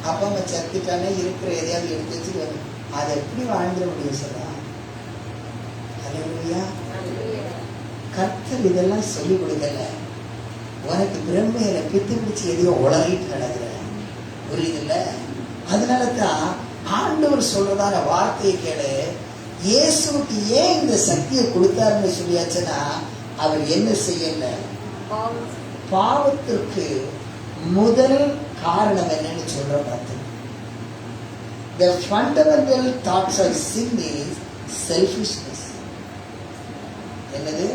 அப்பா அம்மா செத்துட்டானே இருக்கிற எதையாவது எடுத்து வச்சுட்டு வரும். அதை எப்படி வாழ்ந்துட முடியும் சொல்றா? அல்லேலூயா. கர்த்தர் இதெல்லாம் சொல்லி கொடுக்கல. உனக்கு பிரம்மையில பித்து பிடிச்சு எதையோ உளறிட்டு நடக்கிற புரியுதுல்ல? அதனாலதான் ஆண்டவர் சொல்றதான வார்த்தையை கேளு. இயேசுக்கு ஏன் இந்த சக்தியை கொடுத்தாருன்னு சொல்லியாச்சுன்னா, அவர் என்ன செய்யல? பாவத்திற்கு முதல் காரணம் என்னன்னு சொல்ற பார்த்து, the fundamental thoughts of sin is selfishness. என்னது?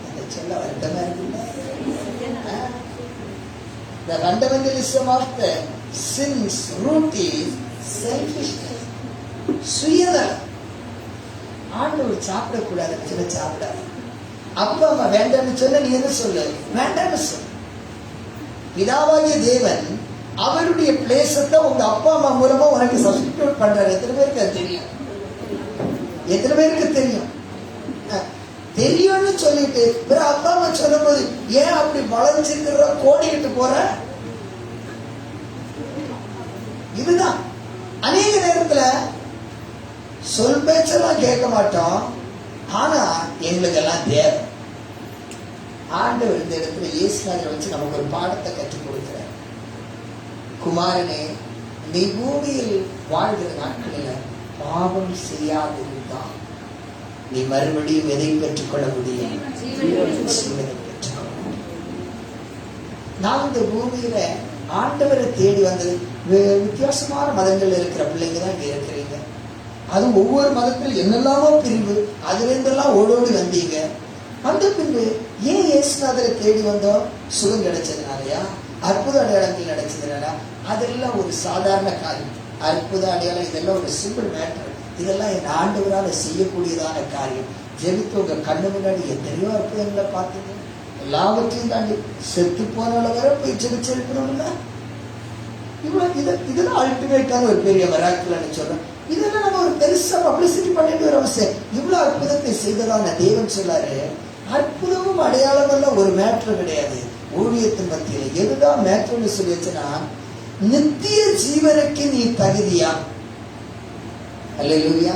அந்த சொல்ல வருத்தமா இருக்குல்ல? The fundamentalism of the sin's root is selfishness. சுயநலம். ஆண்டவர் சாப்பிடக்கூடாதுன்னு சொல்ல சாப்பிடாது. அப்பா அம்மா வேண்டாம்னு சொன்ன நீ என்ன சொல்லு? வேண்டாம்னு சொல்லு. பிதாவாகிய தேவன் அவருடைய பிளேஸத்தை உங்க அப்பா அம்மா மூலமா உனக்கு சப்ஸ்டிடியூட் பண்றாரு. எத்தனை பேருக்கு அது தெரியும்? எத்தனை பேருக்கு தெரியும்? தெரியும்னு சொல்லிட்டு அப்பா அம்மா சொல்லும் போது ஏன் அப்படி வளைஞ்சிருக்கிற கோடிக்கிட்டு போற? இதுதான் அநேக நேரத்துல சொல் பேச்செல்லாம் கேட்க மாட்டோம். ஆனா எங்களுக்கு எல்லாம் தேவை. ஆண்டவர் இந்த இடத்துல இயேசுநாதரை வச்சு நமக்கு ஒரு பாடத்தை கற்றுக் கொடுக்கிறார். குமாரனே, நீ பூமியில் வாழ்கிற நாட்களில் பாவம் செய்யாதிருந்தான் நீ மறுபடியும் எதை பெற்றுக்கொள்ள முடியும்? நான் இந்த பூமியில ஆண்டவரை தேடி வந்தது வித்தியாசமான மதங்கள் இருக்கிற பிள்ளைங்க தான் இங்க இருக்கிறீங்க. அது ஒவ்வொரு மதத்தில் என்னெல்லாமோ பிரிவு, அதுல இருந்தெல்லாம் ஓடோடி வந்தீங்க. அந்த பின்பு ஏன் இயேசுநாதரை தேடி வந்தோம்? சுகம் கிடைச்சதுனாலயா? அற்புத அடையாளங்கள் நடச்சதுனால? அதெல்லாம் ஒரு சாதாரண காரியம். அற்புத அடையாளம் இதெல்லாம் ஒரு சிம்பிள் மேட்டர். இதெல்லாம் என் ஆண்டவரால் செய்யக்கூடியதான காரியம். ஜெபித்து உங்க கண்ணு முன்னாடி எத்தனையோ அற்புதங்களை பார்த்தீங்க. எல்லாவற்றையும் தாண்டி செத்து போனால வர போய் ஜெபிச்சு எழுப்பணும்ல. இவ்வளவு இதெல்லாம் அல்டிமேட்டான ஒரு பெரிய மிராக்கிள்னு சொல்றேன். இதெல்லாம் நம்ம ஒரு பெருசா பப்ளிசிட்டி பண்ணிட்டு ஒரு அவசியம். இவ்வளவு அற்புதத்தை செய்ததான தேவன் சொல்லாரு, அற்புதமும் அடையாளம் எல்லாம் ஒரு மேட்டர் கிடையாது ஊழியத்தின் மத்தியில. எதுதான் மேட்டர்னு சொல்லி வச்சுன்னா, நித்திய ஜீவனுக்கு நீ தகுதியா? அல்லேலூயா.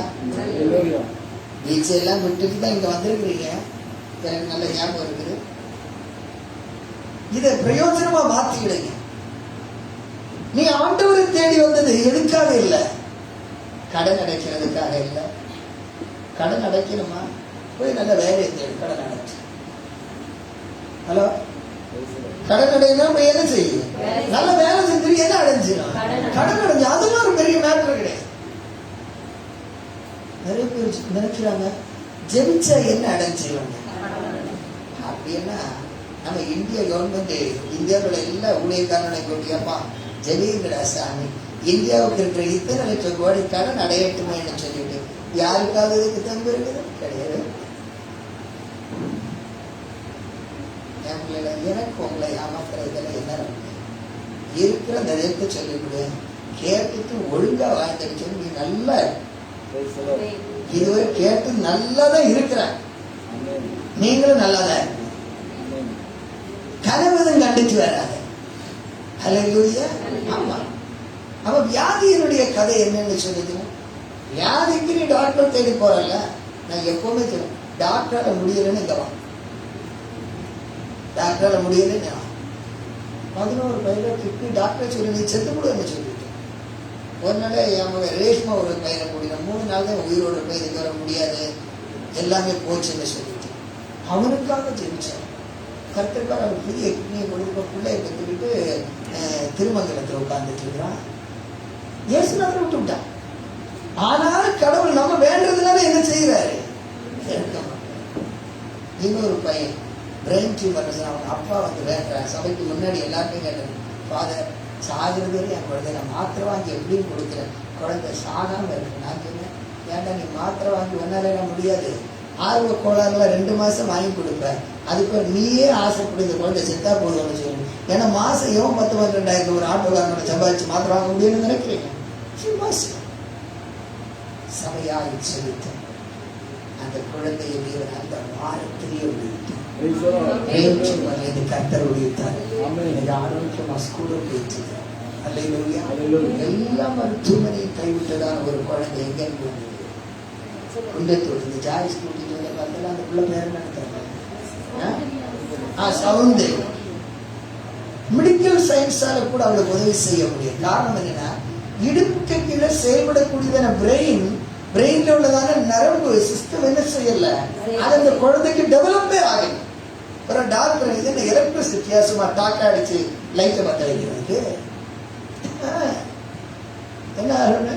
பீச்செல்லாம் விட்டுட்டு தான் இங்க வந்திருக்கிறீங்க. எனக்கு நல்ல ஞாபகம் இருக்குது. இதை பிரயோஜனமா மாத்திக்கிடுங்க. நீ ஆண்டவரை தேடி வந்தது எதுக்காக இல்லை? கடன் அடைக்கிறதுக்காக இல்லை. கடன் அடைக்கணுமா? போய் நல்ல வேலையை தேடி கடன் அடைச்சு. ஹலோ, கடன் அடையணும் போய் என்ன செய்யும்? நல்ல வேலை செஞ்சு என்ன அடைஞ்சிடும்? கடன் அடைஞ்சு. அதெல்லாம் ஒரு பெரிய மேட்டர் கிடையாது. நிறைய பேர் நினைக்கிறாங்க ஜெபிச்சா என்ன அடைஞ்சிருவாங்க அப்படின்னா, நம்ம இந்திய கவர்மெண்ட் இந்தியாவில் எல்லா ஊழியக்காரனை கொண்டியாப்பா ஜெபிங்கடா சாமி, இந்தியாவுக்கு இருக்கிற இத்தனை லட்சம் கோடி கடன் அடையட்டுமேன்னு சொல்லிட்டு யாருக்காவது இதுக்கு தம்பு இருக்குது? கிடையாது. என் பிள்ளைல எனக்கு உங்களை ஏமாத்துறதுல என்ன இருக்கிற அந்த இடத்தை சொல்லிவிடு. கேட்டுட்டு ஒழுங்கா வாழ்ந்துட்டு சொல்லி நீ நல்லா இதுவரை கேட்டு நல்லாதான் இருக்கிற, நீங்களும் நல்லாதான் கனவுதும் கண்டிச்சு வராது. அல்லேலூயா. ஆமா. அப்ப வியாதியினுடைய கதை என்னன்னு சொல்லுது? வியாதிக்கு நீ டாக்டர் தேடி போறல. நான் எப்பவுமே சொல்லுவேன், டாக்டரால முடியலன்னு இங்க வா. டாக்டரால முடியலன்னு 11 பையன் கிட்னி டாக்டர் சொல்லி நீ செத்து முடியும்னு சொல்லிட்டு ஒரு நாள் அவங்க ரேஷ்மா ஒரு பையனை கூடின 3 நாள் தான் உயிரோடு போய் இதுக்கு வர முடியாது, எல்லாமே போச்சுன்னு சொல்லிட்டு அவனுக்காக ஜெபிச்சான். கருத்துக்காக அவன் புதிய கிட்னியை கொடுக்க பிள்ளைய பெற்றுக்கிட்டு திருமங்கலத்தில் உட்கார்ந்துட்டு இருக்கிறான். இயேசுநாதரை விட்டு விட்டான். ஆனால் கடவுள் நம்ம வேண்டதுனால என்ன செய்யறாரு? இன்னொரு பையன் பிரெயின் டியூமர், அவன் அப்பா வந்து வேண்டான். சபைக்கு முன்னாடி எல்லாருமே கேட்டாங்க, ஃபாதர் சாகிறது என் குழந்தை நான் மாத்திரை வாங்கி எப்படியும் கொடுக்குறேன், குழந்தை சாகாம இருக்கு. நான் சொன்னேன், ஏன்டா நீ மாத்திரை வாங்கி ஒன்னால முடியாது, ஆர்வ கோளாறுல 2 மாசம் வாங்கி கொடுப்பேன், அதுக்கு நீயே ஆசைப்படு இந்த குழந்தை செத்தா போதும்னு சொல்லணும். ஏன்னா மாசம் 10-12,000 ஒரு ஆட்டோக்காரனோட சம்பாதிச்சு மாத்திரை வாங்க முடியும்னு நினைக்கிறீங்க? சபையாய் செலுத்த அந்த குழந்தையை தேவன் அந்த வாரத்திலேயே உடைத்தார். கர்த்தர் உடைத்தார். ஆரோக்கியமா ஸ்கூலுக்கு போயிட்டு எல்லாம் மருத்துவமனையை கைவிட்டதான ஒரு குழந்தை எங்க இருந்து குண்டத்தோடு இந்த ஜாய்ஸ் கூட்டிட்டு வந்து பார்த்தா அந்த பிள்ளை பேர் நினைக்கிறாங்க சவுந்து. மெடிக்கல் சயின்ஸால கூட அவளுக்கு உதவி செய்ய முடியும். காரணம் என்னன்னா, இடுப்புக்கு கீழே செயல்படக்கூடியதான பிரெயின்ல உள்ளதான நரம்பு சிஸ்டம் என்ன செய்யல, அது அந்த குழந்தைக்கு டெவலப்பே ஆகல. அப்புறம் டாக்டர் இது என்ன எலக்ட்ரிசிட்டியா சும்மா டாக்கா அடிச்சு லைட்டை பற்ற வைக்கிறதுக்கு என்ன ஆகுது?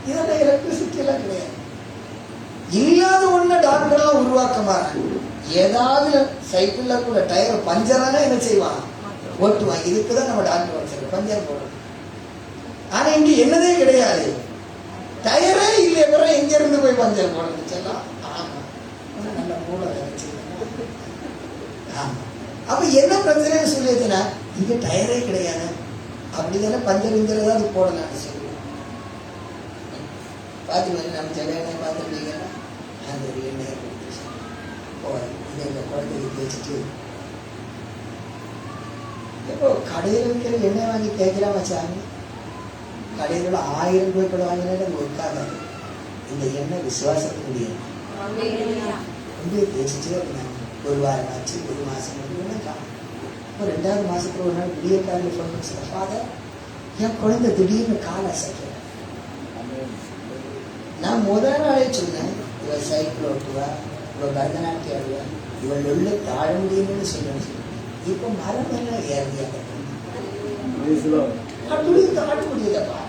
இதெல்லாம் எலக்ட்ரிசிட்டி எல்லாம் கிடையாது. இல்லாத ஒண்ணு டாக்டர்லாம் உருவாக்க மாட்டாங்க. ஏதாவது சைக்கிள்ல கூட டயர் பஞ்சரானா என்ன செய்வான்? ஓட்டுவான். இதுக்குதான் நம்ம டாக்டர் வச்சிருக்கோம், பஞ்சர் போடுறோம். ஆனா இங்க என்னதே கிடையாது, டயரே இல்லையே, பிறகு எங்க இருந்து போய் பஞ்சர் போடுறது சொல்லலாம். ஆமா, நல்ல மூட ஆமா. அப்ப என்ன பிரச்சனைன்னு சொல்லிடுச்சுன்னா, இங்க டயரே கிடையாது, அப்படிதானே பஞ்சர் இஞ்சர் ஏதாவது போடலாம்னு சொல்லுவோம். பார்த்து நம்ம சில எண்ணெய் பார்த்துருக்கீங்கன்னா அந்த ஒரு எண்ணெயை கொடுத்துச்சு இதை எங்கள் குழந்தைக்கு தேய்ச்சிட்டு இப்போ கடையில் விற்கிற எண்ணெய் வாங்கி தேய்க்கிறான் வச்சாங்க. கடையில் 1000 ரூபாய் கூட வாங்கினாலும் அது ஒர்க்காகாது. இந்த எண்ணெய் விசுவாசத்துக்கு முடியாது. கொண்டு தேய்ச்சிட்டே இருந்தாங்க. ஒரு வாரம் ஆச்சு, ஒரு மாதம் காணும். இப்போ 2வது மாதத்துல ஒரு நாள் விடிய காலையில் ஃபோன் பண்ணி, ஃபாதர் என் குழந்தை திடீர்னு கால் அசைக்கிறேன். நான் முதல் நாளே சொன்னேன், இவள் சைக்கிள் ஓட்டுவா, இவள் பரதநாட்டியம் ஆடுவா, இவள் உள்ள தாழ முடியும்னு சொல்லுவேன். இப்போ மரம் எல்லாம் ஏறியாக அப்படி தாழ முடியலப்பா.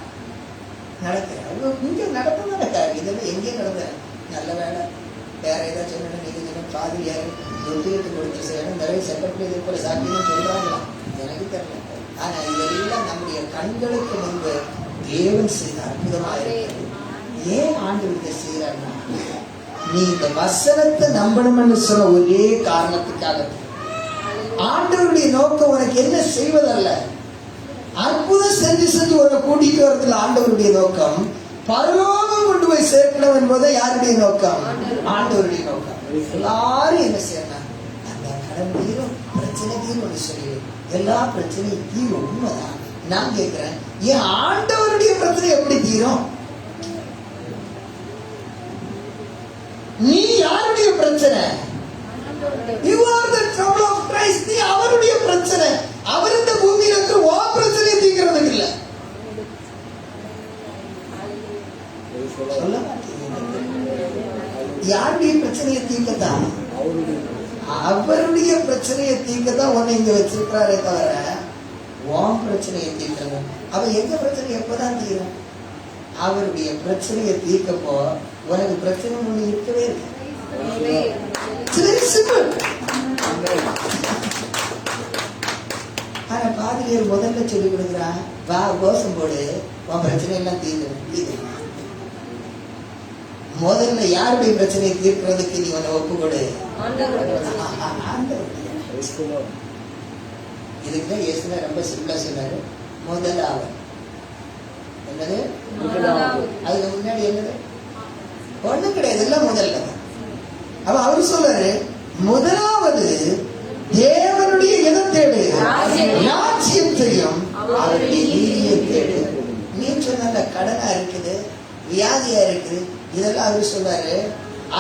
நடக்கிறேன் இங்க நடக்க நடக்காது. இதெல்லாம் எங்கேயும் நடந்த நல்ல வேலை. வேற ஏதாவது சொன்னா நீங்க சொன்ன பாதி யாரு தொட்டிட்டு கொடுத்து செய்யணும், நிறைய செட்டப்ல இதே போல சாப்பிடணும்னு சொல்றாங்களா எனக்கு தெரியல. ஆனா இதெல்லாம் நம்முடைய கண்களுக்கு முன்பு தேவன் செய்த அற்புதமாக இருக்கிறது. ஏன் ஆண்டவருக்கு செய்யறாருன்னா, நீ இந்த வசனத்தை நம்பணும்னு சொன்ன ஒரே காரணத்துக்காக. ஆண்டவருடைய நோக்கம் உனக்கு என்ன செய்வதல்ல, அற்புதம் செஞ்சு செஞ்சு உன்னை கூட்டிட்டு வரதுல ஆண்டவருடைய நோக்கம். பரலோகம் கொண்டு போய் சேர்க்கணும் என்பதை யாருடைய நோக்கம்? ஆண்டவருடைய நோக்கம். எல்லாரும் என்ன செய்யணும், அந்த கடன் தீரும், பிரச்சனை தீரும் சொல்லி எல்லா பிரச்சனையும் தீரும். உண்மைதான். நான் கேட்கிறேன், ஏன் ஆண்டவருடைய பிரச்சனை எப்படி தீரும்? நீ யாருடைய பிரச்சனை? You are the trouble of Christ. நீ அவருடைய பிரச்சனை. அவர் இந்த பூமியில இருக்கிற ஓ பிரச்சனையை தீர்க்கிறதுக்கு இல்ல. சொல்ல யாருடைய பிரச்சனையை தீர்க்கத்தான்? அவருடைய பிரச்சனையை தீர்க்கத்தான் உன்னை இங்க வச்சிருக்கிறாரே தவிர உன் பிரச்சனையை தீர்க்கிறது. அவ எங்க பிரச்சனை எப்பதான் தீரும்? அவருடைய பிரச்சனையை தீர்க்கப்போ உனக்கு பிரச்சனை ஒண்ணு இருக்கவே இருக்கு. ஆனா பாதிரியார் முதல்ல சொல்லி கொடுக்குறான், வா கோஷம் போடு, உன் பிரச்சனை எல்லாம் தீர்ந்து. முதல்ல யாருடைய பிரச்சனையை தீர்க்கிறதுக்கு நீ உன்னை ஒப்பு கொடு. இதுக்குதான் இயேசுதான் ரொம்ப சிம்பிளா சொன்னாரு, முதலாவது. என்னது? அதுக்கு முன்னாடி என்னது? ஒண்ணும் கிடையாது, எல்லாம் முதல்ல. அப்ப அவரு சொல்றாரு, முதலாவது தேவனுடைய எதை தேடு? ராஜ்யத்தையும் அவருடைய நீதியை தேடு. நீ சொன்ன கடனா இருக்குது, வியாதியா இருக்குது, இதெல்லாம் அவரு சொல்றாரு,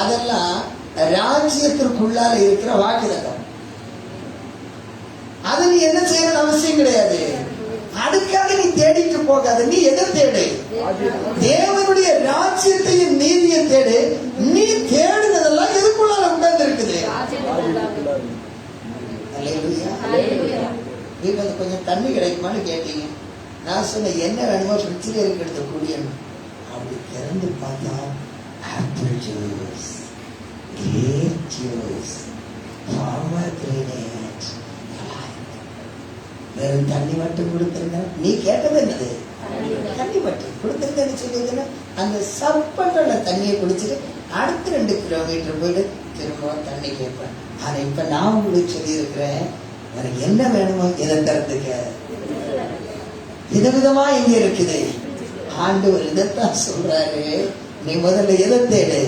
அதெல்லாம் ராஜ்யத்திற்குள்ளால இருக்கிற வாக்குதத்தம். அது நீ என்ன செய்யணும் அவசியம் கிடையாது. அதுக்காக நீ தேடிட்டு போகாத. நீ எதை தேடு? தேவனுடைய ராஜ்யத்தையும் நீதியை தேடு. நீ தேடுனதெல்லாம் எதுக்குள்ளால உட்கார்ந்து இருக்குது? வீட்டுல கொஞ்சம் தண்ணி கிடைக்குமான்னு கேட்டீங்க. நான் சொன்ன என்ன வேணுமோ ஃப்ரிட்ஜில் இருக்கிறது குடியணும். அப்படி திறந்து பார்த்தா ஆப்பிள் ஜூஸ், கிரேப் ஜூஸ், பாமகிரேனேட், வெறும் தண்ணி மட்டும் கொடுத்துருங்க. நீ கேட்டது என்னது? தண்ணி மட்டும் கொடுத்துருங்கன்னு சொல்லியிருந்தேன்னா அந்த சப்பல்ல தண்ணியை குடிச்சிட்டு அடுத்த 2 கிலோமீட்டர் போயிட்டு திரும்ப தண்ணி கேட்பேன். ஆனா இப்ப நான் உங்களுக்கு சொல்லி இருக்கிறேன், எனக்கு என்ன வேணுமோ எதை தரத்துக்க விதவிதமா இங்க இருக்குது. ஆண்டவர் இதைத்தான் சொல்றாரு, நீ முதல்ல எதை தேடு?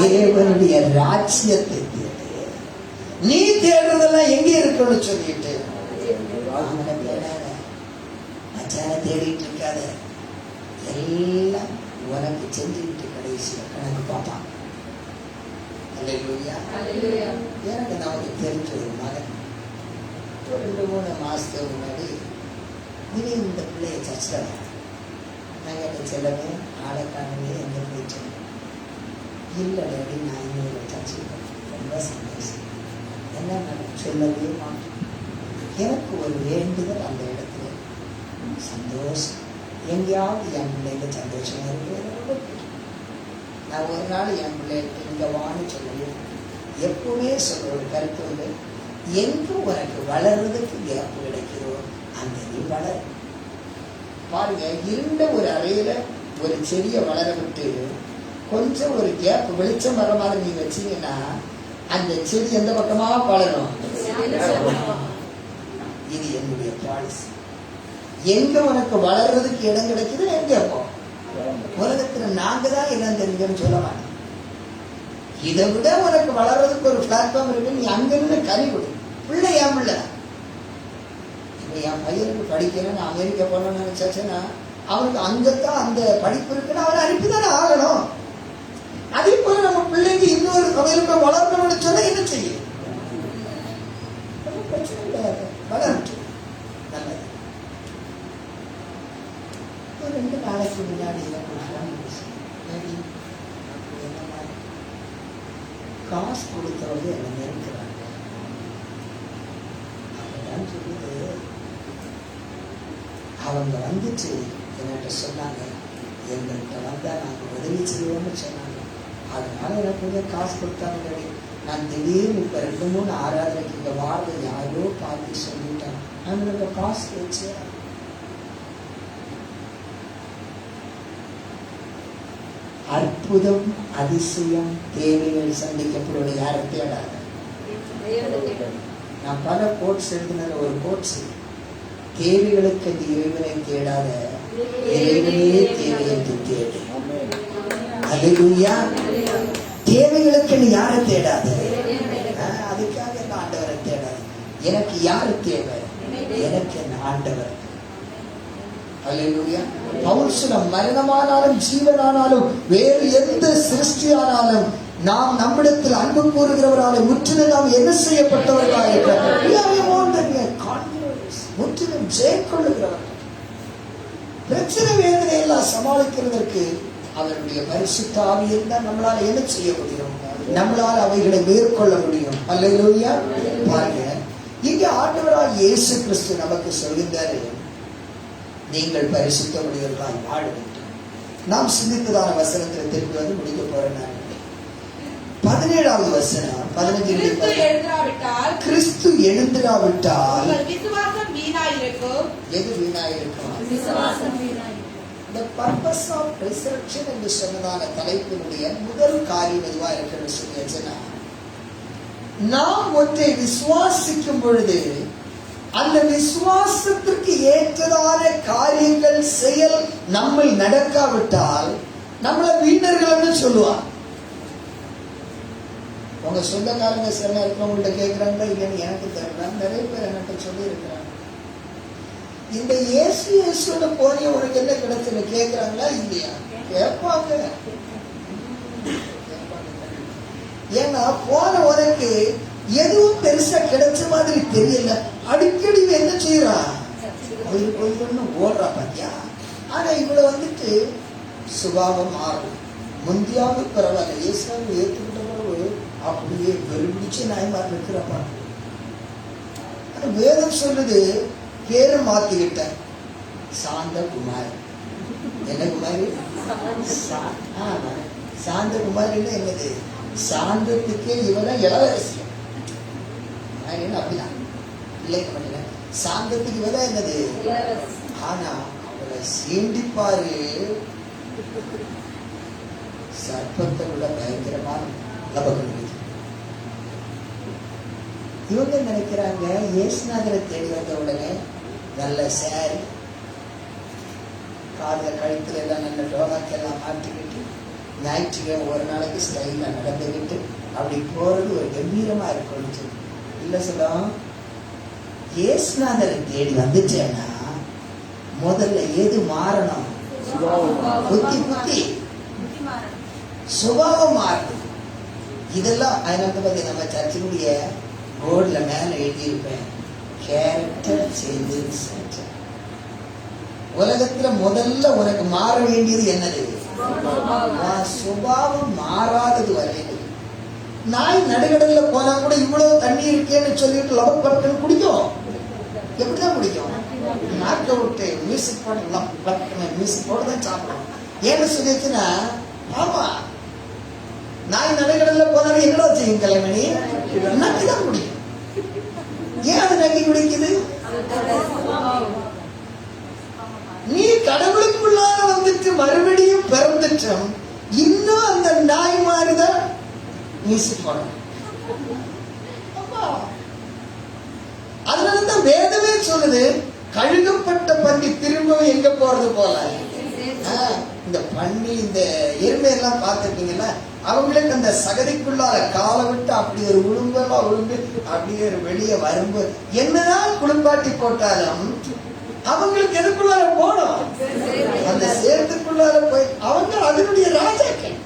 தேவனுடைய ராஜ்யத்தை தேடு. நீ தேடுறதெல்லாம் எங்க இருக்குன்னு சொல்லிட்டு மச்சான தேடிட்டு இருக்காத. எல்லாம் உனக்கு செஞ்சுக்கிட்டு கடைசியா கணக்கு பார்ப்பான். எனக்கு நமக்கு தெரிஞ்ச ஒரு மகன் 2-3 மாசத்துக்கு முன்னாடி திடீர்னு இந்த பிள்ளைய சர்ச்சில் நான் கேட்ட செல்லவே ஆளை காணவே எங்க போயிட்டு இல்லை டேடி நான் இன்னொரு சர்ச்சுக்கு ரொம்ப சந்தோஷம். என்ன சொல்லவே மாட்டேன். எனக்கு ஒரு வேண்டுதல் அந்த இடத்துல சந்தோஷம். எங்கேயாவது என் பிள்ளைங்க சந்தோஷமா இருக்கிறத நான் ஒரு நாள் என் பிள்ளைங்க இங்க வான்னு சொல்லுவேன். எப்பவுமே சொல்ற ஒரு கருத்து உண்டு, எங்க உனக்கு வளர்றதுக்கு கேப் கிடைக்கிறோ அந்த நீ வளர. பாருங்க, இருண்ட ஒரு அறையில ஒரு செடியை வளர விட்டு கொஞ்சம் ஒரு கேப் வெளிச்சம் வர மாதிரி நீங்க வச்சீங்கன்னா அந்த செடி எந்த பக்கமா வளரும்? இது என்னுடைய பாலிசி. எங்க உனக்கு வளர்றதுக்கு இடம் கிடைக்குது எங்க போ. உலகத்துல நாங்க தான் இடம் தெரிஞ்சோன்னு சொல்ல மாட்டோம். இதை விட உனக்கு வளர்றதுக்கு ஒரு பிளாட்ஃபார்ம் இருக்கு, நீ அங்க இருந்து கனி கொடு. பிள்ளை என் பிள்ளை. இப்ப என் பையனுக்கு படிக்கணும்னு அமெரிக்கா போனோம்னு நினைச்சாச்சுன்னா அவனுக்கு அங்கத்தான் அந்த படிப்பு இருக்குன்னு அவனை அனுப்பிதானே ஆகணும். அதே போல நம்ம பிள்ளைங்க இன்னொரு அவருக்கு வளர்க்கணும்னு சொன்னா என்ன செய்ய? பிரச்சனை கிடையாது, வளர்த்து நல்லது. 2 நாளைக்கு முன்னாடி காசு கொடுத்தவங்க என்ன நினைக்கிறாங்க. அப்படிதான் சொல்லுது. அவங்க வந்துச்சு என்கிட்ட சொன்னாங்க, எங்கள்கிட்ட வந்தா நாங்கள் உதவி செய்வோம்னு சொன்னாங்க. அதனால எனக்கு கொஞ்சம் காசு கொடுத்தாங்க. நான் திடீர்னு இப்ப 2-3 ஆராதனைக்கு இங்க வாழ்ந்து யாரோ பார்த்து சொல்லிட்டேன். நான் காசு வச்சு அற்புதம், அதிசயம், தேவைகள் சந்திக்கப்படுவது யாரை தேடாத. நான் பல கோட்ஸ் எழுதின ஒரு கோட்ஸ், தேவைகளுக்கு அந்த இறைவனை தேடாத, இறைவனே தேவை என்று தேடு. அல்லேலூயா. தேவைகளுக்கு நீ யாரை தேடாத, அதுக்காக என்ன ஆண்டவரை தேடாத. எனக்கு யாரு தேவை? எனக்கு என்ன ஆண்டவர். அல்லேலூயா. பவுல் சொன்ன, மரணமானாலும் ஜீவனானாலும் வேறு எந்த சிருஷ்டியானாலும் நாம் நம்மிடத்தில் அன்பு கூறுகிறவராலே முற்றிலும் நாம் என்ன செய்யப்பட்டவர்களாக இருக்கிறோம்? முற்றிலும் ஜெயக்கொள்ளுகிறவர். பிரச்சனை வேதனை எல்லாம் சமாளிக்கிறதற்கு அவருடைய பரிசுத்த ஆவி இருந்தால் நம்மளால என்ன செய்ய முடியும்? நம்மளால அவைகளை மேற்கொள்ள முடியும். அல்லேலூயா. பாருங்க, இங்க ஆண்டவராகிய இயேசு கிறிஸ்து நமக்கு சொல்கின்றாரு, நீங்கள் பரிசுத்த முடிவுகளாய் வாழ வேண்டும். நாம் சிந்தித்ததான வசனத்தில் திருப்பி வந்து முடிக்க போறேன். 17வது வசனம் 15 கிறிஸ்து எழுந்திராவிட்டால் விசுவாசம் வீணாயிருக்கும். எது வீணாயிருக்கும்? விசுவாசம் வீணாயிருக்கும். The purpose of resurrection என்று சொன்னதான தலைப்பினுடைய முதல் காரியம் எதுவா இருக்கிறது சொல்லியாச்சுன்னா, நாம் ஒன்றை விசுவாசிக்கும் பொழுது அந்த விசுவாசத்திற்கு ஏற்றதான காரியங்கள் செயல் நம்ம நடக்காவிட்டால் நம்மள வீணர்கள்னு சொல்லுவாங்க. உங்க சொந்தக்காரங்க சில இருக்கிறவங்கள்ட்ட கேட்கிறாங்களா இல்லைன்னு எனக்கு தெரியல. நிறைய பேர் என்கிட்ட சொல்லி இருக்கிறாங்க, இந்த இயேசுட போனிய உனக்கு என்ன கிடைச்சது கேட்கிறாங்களா இல்லையா? கேட்பாங்க. ஏன்னா போன உனக்கு எதுவும் பெருசா கிடைச்ச மாதிரி தெரியல. அடிக்கடி என்ன செய்யறான்? கோயில் ஓடுறா பாத்தியா. ஆனா இவ்வளவு வந்துட்டு சுபாவம் மாறும். முந்தியாவது பரவாயில்ல, இயேசுவை ஏற்றுக்கிட்ட பிறகு அப்படியே வெறுபிடிச்சு நாயமார் இருக்கிறப்பா. வேதம் சொல்லுது, பேரை மாத்திக்கிட்ட சாந்த குமார். என்ன குமாரி? சாந்த குமாரின்னா என்னது? சாந்தத்துக்கே இவன இளவரசியம் அப்படிதான் இல்லைங்க பண்ணல. சாந்தத்துக்கு இவதான் என்னது? ஆனா அவளை சீண்டிப்பாரு, சர்ப்பத்தை விட பயங்கரமான லபகம். இவங்க நினைக்கிறாங்க இயேசுநாதரை தேடி வந்த உடனே நல்ல சேரி, காதுல கழுத்துல எல்லாம் நல்ல டோகாக்கெல்லாம் மாட்டிக்கிட்டு ஞாயிற்றுக்கிழமை ஒரு நாளைக்கு ஸ்டைல நடந்துக்கிட்டு அப்படி போறது ஒரு கம்பீரமா இருக்கும். இல்ல சொல்லும், இயேசுநாதரை தேடி வந்துட்டேன்னா முதல்ல எது மாறணும்? புத்தி சுபாவம் மாறணும். இதெல்லாம் அதனால பத்தி நம்ம சர்ச்சினுடைய போர்டுல மேல எழுதியிருப்பேன், கேரக்டர் சேஞ்சஸ். உலகத்துல முதல்ல உனக்கு மாற வேண்டியது என்னது? சுபாவம் மாறாதது வரைக்கும் நாய் நடுக்கடல்ல போனா கூட இவ்வளவு தண்ணி இருக்கேன்னு சொல்லிட்டு லவ் பட்டன் குடிக்கும். எப்படிதான் குடிக்கும்? நாட்டை விட்டு மியூசிக் போட்டு மியூசிக் போட்டு தான் சாப்பிடும். ஏன்னு சொல்லிச்சுன்னா, ஆமா நாய் நடுக்கடல்ல போனாலும் எங்கடா செய்யும் கலைமணி? நக்கிதான் குடிக்கும். ஏன் அது நக்கி குடிக்குது? நீ கடவுளுக்குள்ளார வந்துட்டு மறுபடியும் பிறந்துட்டோம், இன்னும் அந்த நாய் மாதிரிதான் மியூசிக் போடும். அதனாலதான் வேதமே சொல்லுது, கழுகப்பட்ட பன்றி திரும்பவும் எங்க போறது போல. இந்த பன்னி இந்த எருமையெல்லாம் பார்த்துட்டீங்கன்னா அவங்களுக்கு அந்த சகதிக்குள்ளார காலை விட்டு அப்படி ஒரு உளும்பெல்லாம் உளும்பு அப்படியே ஒரு வெளியே வரும்போது என்னதான் குளிப்பாட்டி போட்டாலும் அவங்களுக்கு எதுக்குள்ளார போடும், அந்த சேர்த்துக்குள்ளார போய் அவங்க அதனுடைய ராஜாக்கள்.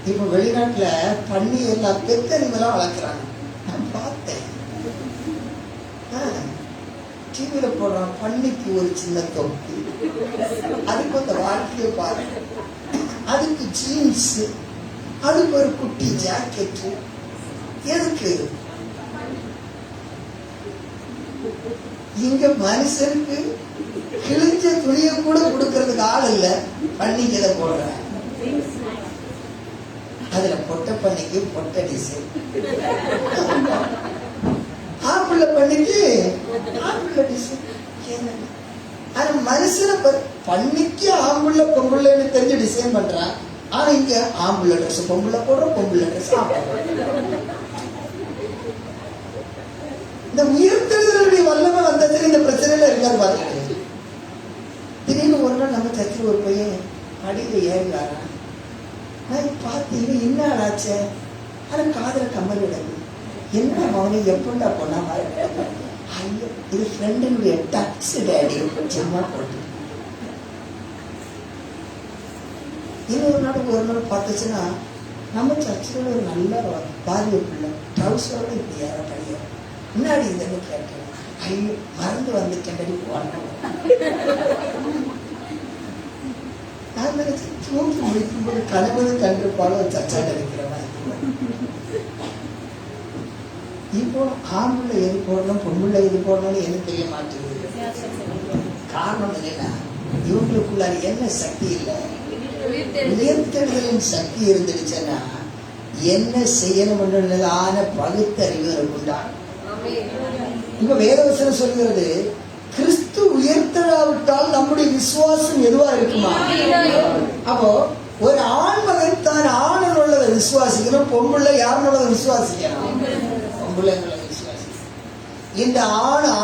இப்ப வெளிநாட்டுல பன்னி எல்லாம் பெத்தனிமெல்லாம் வளர்க்குறாங்க. நான் பார்த்தேன், டிவியில போடுறான், பன்னிக்கு ஒரு சின்ன தொப்பி, அதுக்கு அந்த வாழ்க்கையை பாருங்க, அதுக்கு ஜீன்ஸ், அதுக்கு ஒரு குட்டி ஜாக்கெட். எதுக்கு? இங்க மனுஷனுக்கு கிழிஞ்ச துணியை கூட கொடுக்கறதுக்கு ஆள் இல்ல, பன்னிக்கு இதை போடுறாங்க. அதுல பொட்டை பண்ணிக்கு பொட்டை டிசைன், ஆப்பிள்ள பண்ணிக்கு ஆப்பிள்ள டிசைன். ஆனா மனுஷனை பண்ணிக்கு ஆம்புள்ள பொம்புள்ளன்னு தெரிஞ்சு டிசைன் பண்றான். ஆனா இங்க ஆம்புள்ள ட்ரெஸ் பொம்புள்ள போடுறோம், பொம்புள்ள ட்ரெஸ் ஆம்புள்ள. இந்த உயிர்த்தெழுதலுடைய வல்லமை வந்ததுக்கு இந்த பிரச்சனையில இருக்காது பாருங்க. திடீர்னு ஒரு நாள் நம்ம சர்ச்சில் ஒரு பையன் அடியில ஏறினாரா, நான் பார்த்து இவன் என்ன ஆச்சு, ஆனா காதல கம்மல் விடது, என்ன அவனை எப்படா போனா ஐயோ இது ஃப்ரெண்டினுடைய டச் டேடி சும்மா போட்டு. இன்னொரு நாள் ஒரு நாள் பார்த்துச்சுன்னா நம்ம சர்ச்சில் ஒரு நல்ல பாரிய பிள்ளை ட்ரௌசரோட இப்படி யாரோ கிடையாது முன்னாடி இதுன்னு கேட்டேன், ஐயோ மறந்து வந்துட்டேன் போனோம். நான் நினைச்சு தூக்கி முடிக்கும்போது கனவு கண்டிருப்பாலும் சர்ச்சாக இருக்கிறவன். இப்போ ஆம்புள்ள எது போடணும் பொம்புள்ள எது போடணும்னு எனக்கு தெரிய மாட்டேங்குது. காரணம் என்னன்னா இவங்களுக்குள்ள என்ன சக்தி இல்லை, உயர்த்தெழுதலின் சக்தி இருந்துடுச்சுன்னா என்ன செய்யணும் ஆன பகுத்தறிவு உண்டான். இப்ப வேதவசனம் சொல்கிறது, கிறிஸ்து உயர்த்தராவிட்டால் நம்முடைய விசுவாசம் எதுவா இருக்குமா? அப்போ ஒரு ஆண் மகன் தான் ஆணன் உள்ளதை விசுவாசிக்கணும், பொம்புள்ள யாருன்னு விசுவாசிக்கணும், பொம்புள்ள விசுவாசிக்கணும். இந்த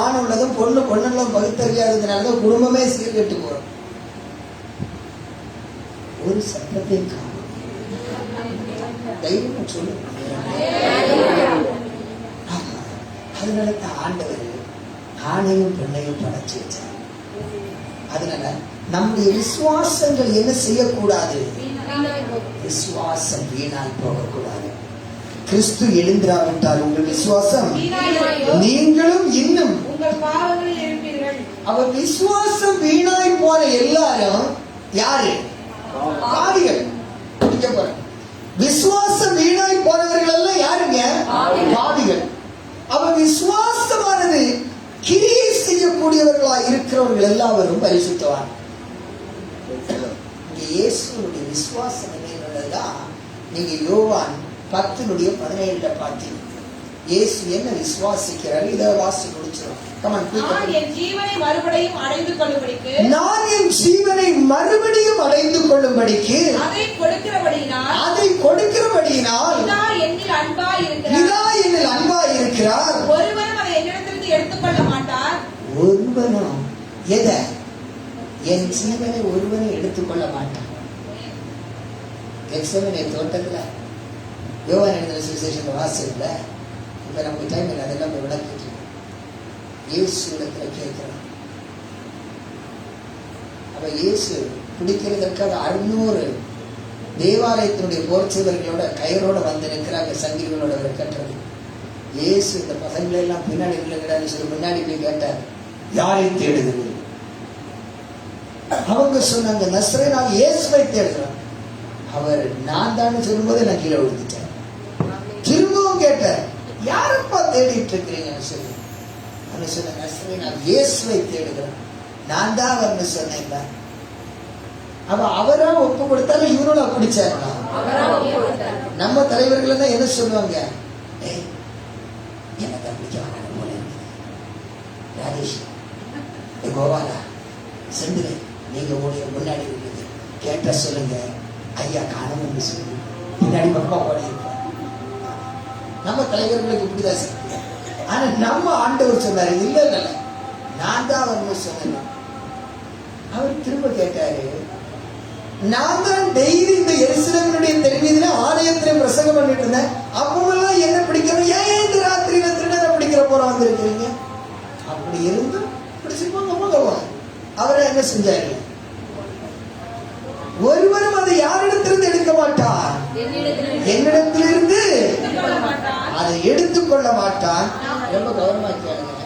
ஆண் உள்ளதும் பொண்ணு பொண்ணுள்ளதும் பகுத்தறியாததுனாலதான் குடும்பமே சீர்கெட்டு போறோம். ஒரு சட்டத்தை காணும் தைரியம் சொல்லு. அதனால ஆண்டவர் ஆணையும் பெண்ணையும் படைச்சு வச்சார். அதனால நம்முடைய விசுவாசங்கள் என்ன செய்யக்கூடாது, விசுவாசம் வீணாய் போகக்கூடாது. கிறிஸ்து எழுந்திராவிட்டால் உங்கள் விசுவாசம் நீங்களும் இன்னும் அவர் விசுவாசம் வீணாய் போன எல்லாரும் யாரு? பாவிகள். விசுவாசம் வீணாய் போனவர்கள் எல்லாம் யாருங்க? பாவிகள். அவர் விசுவாசமானது கிரியை செய்யக்கூடியவர்களா இருக்கிறவர்கள் எல்லாரும் பரிசுத்தவான். இயேசுடைய விசுவாசம் என்னதான் நீங்க யோவான் 10:17 பார்த்தீங்க. இயேசு என்ன விசுவாசிக்கிறார், இதை வாசி முடிச்சிடும். நான் என் ஜீவனை மறுபடியும் அடைந்து கொள்ளும்படிக்கு அதை கொடுக்கிறபடியினால் என்னில் அன்பாய் இருக்கிறார். ஒருவரும் அதை என்னிடத்திலிருந்து எடுத்துக்கொள்ள மாட்டார். ஒருவனும் எதை? என் ஜீவனை ஒருவனை எடுத்துக்கொள்ள மாட்டான். கெத்செமனே தோட்டத்துல யோவான் எழுதின சுவிசேஷத்தை வாசிக்கல. இப்ப நமக்கு டைம் இல்லை, அதெல்லாம் விளக்கிட்டு இயேசு இடத்துல கேட்கிறான். அப்ப இயேசு பிடிக்கிறதற்காக 600 தேவாலயத்தினுடைய போர்ச்சீவர்களோட கயிறோட வந்து நிற்கிறாங்க, சங்கிலிகளோட கட்டுறது. இயேசு இந்த பசங்களை எல்லாம் பின்னாடி இல்லைங்கடான்னு சொல்லி முன்னாடி போய் கேட்டார், யாரை தேடுது? அவங்க சொன்னாங்க, நஸ்ரேனாகிய இயேசுவை தேடுறான். அவர் நான் தான் சொல்லும்போது நான் கீழே விழுந்துட்டேன். யாரப்பா தேடிட்டு இருக்கிறீங்கன்னு சொல்லி அவன் சொன்ன, நான் இயேசுவை தேடுகிறேன், நான் தான் அவர்னு சொன்னேன். அவ அவரா ஒப்பு கொடுத்தாலும் இவரோட பிடிச்சாருனா நம்ம தலைவர்கள் தான் என்ன சொல்லுவாங்க, எனக்கு பிடிக்க வேணாம் போல ராஜேஷ், கோபாலா, செந்திலே, நீங்க முன்னாடி இருக்குது கேட்ட சொல்லுங்க, ஐயா காணணும்னு சொல்லி பின்னாடி பக்கமா பாடி இருப்பார். நம்ம தலைவர்களுக்கு இப்படிதான் சக்தி. ஆனா நம்ம ஆண்டவர் சொன்னாரு, இல்ல இல்ல நான் தான் அவர்னு சொன்னேன். அவர் திரும்ப கேட்டாரு, நான் தான் டெய்லி இந்த எருசலேமினுடைய தெருவீதியில ஆலயத்திலே பிரசங்கம் பண்ணிட்டு இருந்தேன், அப்பவெல்லாம் என்ன பிடிக்கணும், ஏன் இந்த ராத்திரியில திருடனை பிடிக்கிற போற வந்திருக்கிறீங்க? அப்படி இருந்தும் பிடிச்சிருப்பாங்க போகலாம். அவரை என்ன செஞ்சாரு, ஒருவரும் அதை யாரிடத்திலிருந்து எடுக்க மாட்டான், என்னிடத்திலிருந்து அதை எடுத்துக்கொள்ள மாட்டான். ரொம்ப கவனமா கேளுங்க.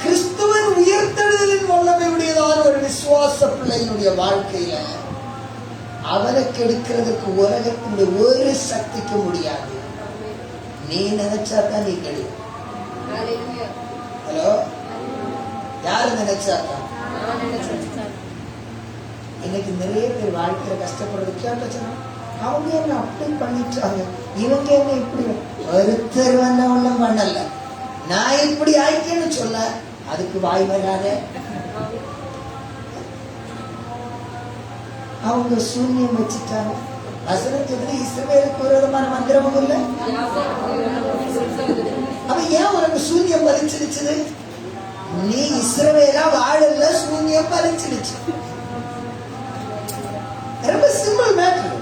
கிறிஸ்துவன் உயர்த்தெழுதலின் வல்லமை உடையதான ஒரு விசுவாச பிள்ளையினுடைய வாழ்க்கையில அவனுக்கு எடுக்கிறதுக்கு உலகத்தினுடைய ஒரு சக்திக்கு முடியாது. நீ நினைச்சாதான் நீ கெடு. ஹலோ, யாரு நினைச்சாதான்? இன்னைக்கு நிறைய பேர் வாழ்க்கையில கஷ்டப்படுறது கேட்டச்சுன்னா, அவங்க என்ன அப்படி பண்ணிட்டாங்க, இவங்க என்ன இப்படி, ஒருத்தர் வந்த ஒண்ணும் பண்ணல, நான் இப்படி ஆயிட்டேன்னு சொல்ல அதுக்கு வாய் வராத. அவங்க சூன்யம் வச்சுட்டாங்க. வசனத்துல இஸ்ரவேலுக்கு விரோதமான மந்திரமும் இல்ல. அவ ஏன் உனக்கு சூன்யம் பலிச்சிருச்சு? நீ இஸ்ரவேலா வாழல, சூன்யம் பலிச்சிருச்சு. ரொம்ப சிம்பிள் மேட்டர்.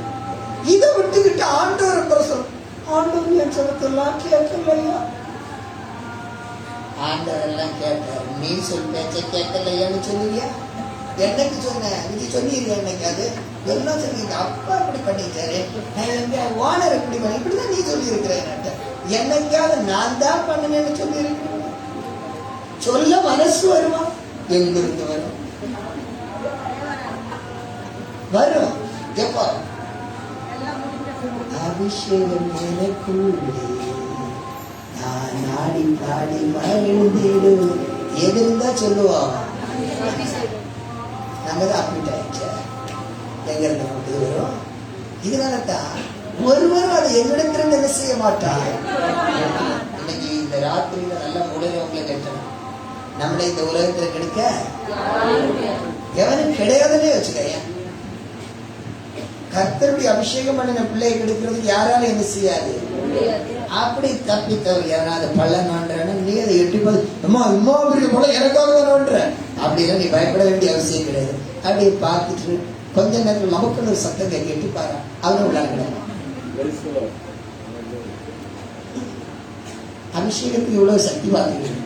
இதை விட்டுக்கிட்டு ஆண்டவர் பிரசம், ஆண்டவர் என் சொல்லத்தெல்லாம் கேட்கலையா? ஆண்டவரெல்லாம் கேட்டார், நீ சொல் பேச்ச கேட்கலையான்னு சொல்லுவியா? என்னைக்கு சொன்ன, இது சொல்லிடுறியா? என்னைக்காது எல்லாம் சொல்லிங்க, அப்பா இப்படி பண்ணிட்டாரு, நான் எங்க ஓனர் இப்படி பண்ண, இப்படிதான் நீ சொல்லி இருக்கிறேன். என்னைக்காவது நான் தான் பண்ணணும்னு சொல்லி இருக்கிறேன். சொல்ல மனசு வருமா? எங்கிருந்து வரும்? வரும். எப்போ? அபிஷேகம் எனக்குள்ளே நான் நாடி பாடி மகிழ்ந்திடு. எது இருந்தா சொல்லுவோம், நம்ம தான் அப்பிட் ஆயிடுச்சு. எங்க இருந்து நமக்கு இது வரும்? இதனாலதான் ஒருவரும் அதை என்னிடத்திலிருந்து என்ன செய்ய மாட்டான். இன்னைக்கு இந்த ராத்திரியில நல்ல உடனே உங்களை கட்டணும். நம்மளை இந்த உலகத்துல கெடுக்க எவனும் கிடையாதுன்னே வச்சுக்க. கர்த்தருடைய அபிஷேகம் பண்ணின பிள்ளையை கெடுக்கிறதுக்கு யாராலும் என்ன செய்யாது. அப்படி தப்பித்தவர் யாராவது பள்ள நோன்றான, நீ அதை எட்டி பார்த்து அம்மா அம்மா அப்படி போல எனக்காக நோன்ற அப்படிலாம் நீ பயப்பட வேண்டிய அவசியம் கிடையாது. அப்படியே பார்த்துட்டு கொஞ்ச நேரத்தில் நமக்குன்னு ஒரு சத்தம் கேட்டு பாரு, அவரும் உள்ளாங்க. அபிஷேகத்துக்கு இவ்வளவு சக்தி பார்த்துக்கிறேன்.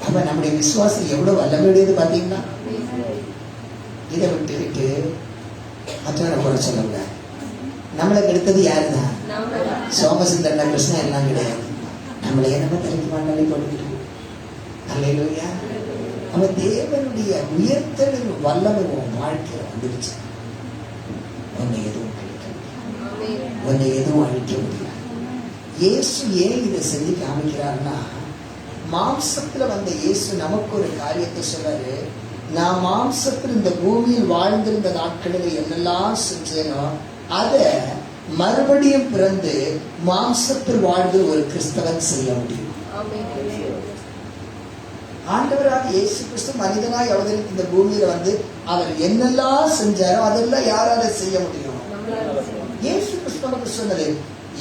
அப்ப நம்முடைய விசுவாசம் எவ்வளவு வல்லமையுடையது பாத்தீங்கன்னா. இதை விட்டுக்கிட்டு மற்றவரை கூட சொல்லுங்க. நம்மளுக்கு எடுத்தது யாருதான்? சோமசுந்தரன், கிருஷ்ணன் எல்லாம் கிடையாது. நம்மளே நம்ம தலைக்கு மண்ணாலே போட்டுக்கிட்டு. அல்லேலூயா. அவ தேவனுடைய உயர்த்தலின் வல்லமை உன் வாழ்க்கையில வந்துருச்சு. உன்னை எதுவும் அழிக்க முடியாது, உன்னை எதுவும் அழிக்க முடியாது. இயேசு ஏன் இதை செஞ்சு காமிக்கிறார்னா, மாம்சத்துல வந்த இயேசு நமக்கு ஒரு காரியத்தை சொல்றாரு. நான் மாம்சத்தில் இந்த பூமியில் வாழ்ந்திருந்த நாட்களில் என்னெல்லாம் செஞ்சேனோ அதை மறுபடியும் பிறந்து மாம்சத்தில் வாழ்ந்து ஒரு கிறிஸ்தவன் செய்ய முடியும். ஆண்டவராக இயேசு கிறிஸ்து மனிதனாய் அவதரித்து இந்த பூமியில வந்து அவர் என்னெல்லாம் செஞ்சாரோ அதெல்லாம் யாரால செய்ய முடியும்? இயேசு கிறிஸ்து நமக்கு சொன்னது,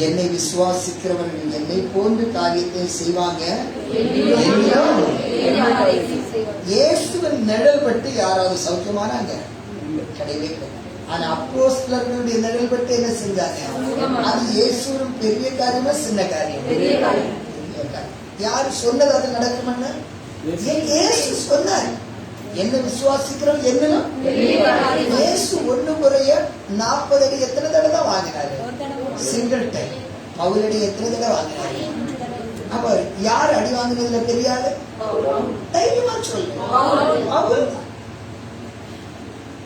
என்னை விசுவாசிக்கிறவர்கள் என்னை போன்ற காரியத்தை செய்வாங்க. இயேசுவின் நிழல் பட்டு யாராவது சௌக்கியமானாங்க? கிடையவே கிடையாது. ஆனா அப்போஸ்தலர்களுடைய நிழல் பட்டு என்ன செஞ்சாங்க? அது இயேசுவின் பெரிய காரியமா சின்ன காரியம்? யாரு சொன்னது அது நடக்கும்னு? இயேசு சொன்னார். என்ன விசுவாசிக்கிறோம் என்னன்னா, இயேசு ஒண்ணு முறைய 40 அடி எத்தனை தடவை தான் வாங்கினாரு? Single time. பவுலடி எத்தனை தடவை வாங்கினாரு? அப்ப யார் அடி வாங்கினதுல பெரியாரு? தைரியமா சொல்லு.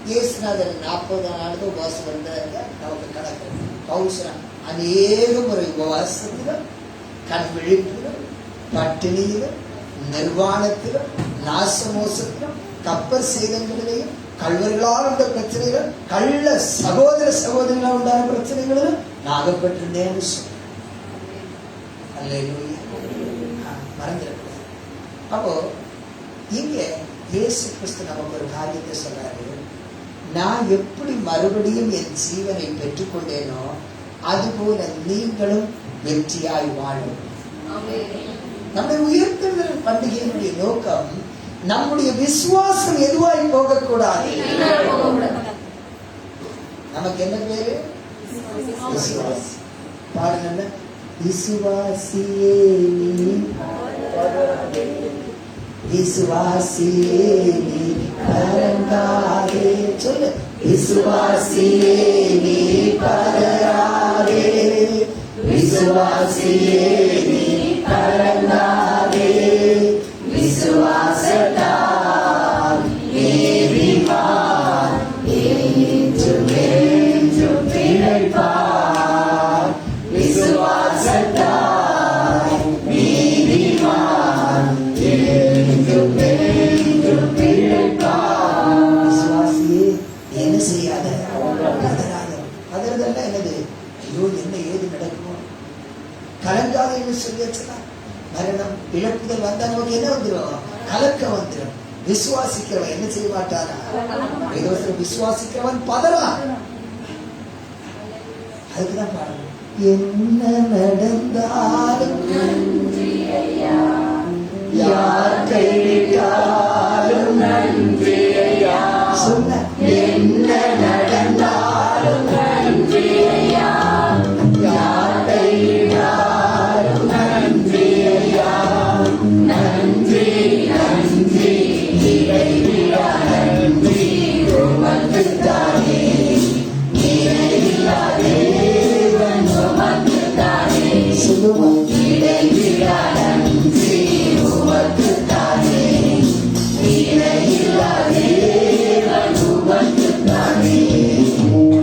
இயேசுநாதர் 40 நாள் உபவாசம் இருந்தாங்க. நமக்கு கணக்கு பவுசனம் அநேக முறை உபவாசத்திலும் கண் விழிப்பிலும் பட்டினியிலும் நிர்வாணத்திலும் நாசமோசத்திலும் கப்பர் சேதங்களிலையும் கல்வர்களால் உள்ள பிரச்சனைகள் கள்ள சகோதர சகோதரிகளால் உண்டான பிரச்சனைகளிலும் நாகப்பட்டிருந்தேன்னு சொன்னேன். மறந்துடக்கூடாது. அப்போ இங்க இயேசு கிறிஸ்து நமக்கு ஒரு காரியத்தை சொல்றாரு. நான் எப்படி மறுபடியும் என் ஜீவனை பெற்றுக்கொண்டேனோ அதுபோல நீங்களும் வெற்றியாய் வாழும். நம்முடைய உயிர்த்தெழுதல் பண்டிகையினுடைய நோக்கம் நம்முடைய விசுவாசம் எதுவாய் போகக்கூடாது. நமக்கு என்ன பேரு? விசுவாசி. பாருங்க, விசுவாசியே நீ, விசுவாசியே நீ கலங்காதே. சொல்லு, விசுவாசியே நீ பதறாதே, விசுவாசியே நீ கலங்காதே, விசுவாசத்தால் நீதிமான் என்றும் என்றும் பிழைப்பார், விசுவாசத்தால் நீதிமான் என்றும் என்றும் பிழைப்பார். விசுவாசியே என்ன செய்யாத, பதறாத. பதறதெல்லாம் என்னது? ஐயோ என்ன ஏது நடக்குமோ, கலங்காத என்று சொல்லி வச்சுனா மரணம் இழப்புதல் வந்தா நமக்கு என்ன வந்துடும்? கலக்கம் வந்துடும். விசுவாசிக்கிறவன் என்ன செய்ய மாட்டானா? விசுவாசிக்கிறவன் பதறான். அதுக்குதான் பாருங்க, என்ன நடந்தாலும் யார் கைவிட்டாலும் நன்றி ஐயா. சொன்ன என்ன நடந்தாலும் நன்றி ஐயா, யார் கைவிட்டாலும் நன்றி ஐயா, நன்றி நன்றி இறைவியா நன்றி உமக்குத்தானே, இறைவியா தேவன் உமக்குத்தானே. சொல்லுவோம், இறைவியா நன்றி உமக்குத்தானே, இறைவியா தேவன் உமக்குத்தானே.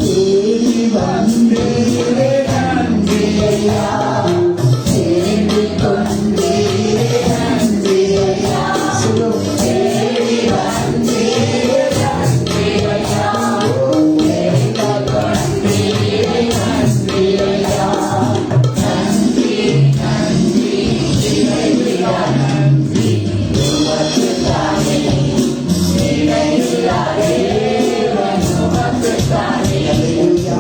தேடி வந்தீரே நன்றி ஐயா, தேடி கொண்டீரே நன்றி ஐயா. சொல்லுவோம், தேடி வந்தீரே நன்றி ஐயா, தேடி கொண்டீரே நன்றி ஐயா, நன்றி நன்றி இறைவியா நன்றி உமக்குத்தானே, இறைவியா தேவன் உமக்குத்தானே. அல்லேலூயா.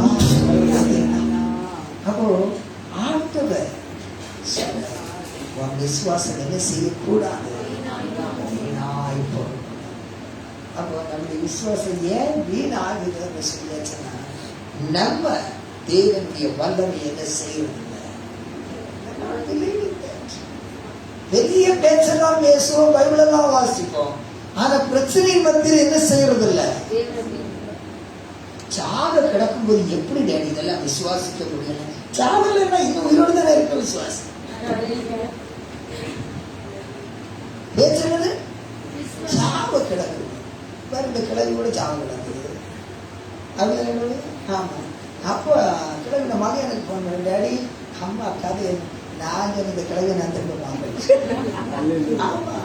அப்போ ஆண்டவர் உன் விசுவாசம் என்ன செய்யக்கூடாது? வீணாய் போகும். அப்போ நம்முடைய விசுவாசம் ஏன் வீணாகுதுன்னு சொல்லியாச்சுன்னா, நம்ம தேவனுடைய வல்லமை என்ன செய்யறது இல்லை. பெரிய பேச்செல்லாம் பேசுவோம், பைபிள் எல்லாம் வாசிப்போம், ஆனா பிரச்சனை மத்தியில் என்ன செய்யறது இல்லை. சாக கிடக்கும்போது எப்படி டேடி இதெல்லாம் விசுவாசிக்க முடியல? சாகலைன்னா இன்னும் உயிரோடு தானே இருக்க விசுவாசி. பேசுறது சாவ கிடக்குது. இந்த கிழவி கூட சாவ கிடக்குது. அப்படி ஆமா. அப்போ கிழவி மகன் எனக்கு போன் பண்ண, டேடி அம்மா கதை நாங்க இந்த கிழவி நான் திரும்ப பார்க்க. ஆமா,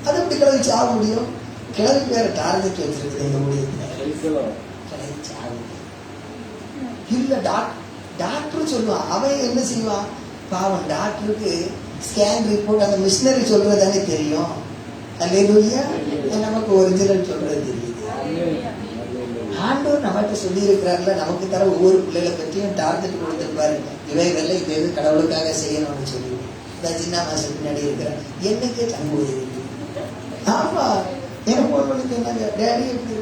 அது எப்படி கிழவி சாக முடியும்? கிழவி வேற டார்கெட் வச்சிருக்குது இந்த ஊழியத்துல. கிழவி சாவு இல்ல. டாக்டர் சொல்லுவான், அவன் என்ன செய்வான் பாவம், டாக்டருக்கு ஸ்கேன் ரிப்போர்ட் அந்த மிஷினரி சொல்றது தானே தெரியும். அல்லேலூயா. நமக்கு ஒரிஜினல் சொல்றது தெரியுது. ஆண்டவர் நம்மகிட்ட சொல்லி இருக்கிறார்ல, நமக்கு தர ஒவ்வொரு பிள்ளைகளை பற்றியும் டார்கெட் கொடுத்துருப்பாரு. இவைகள்ல இது எது கடவுளுக்காக செய்யணும்னு சொல்லி இந்த சின்ன மாசம் பின்னாடி இருக்கிற என்னைக்கே தங்குவது. ஆமா, எனக்கு போன் பண்ணி சொன்னாங்க, டேடி எப்படி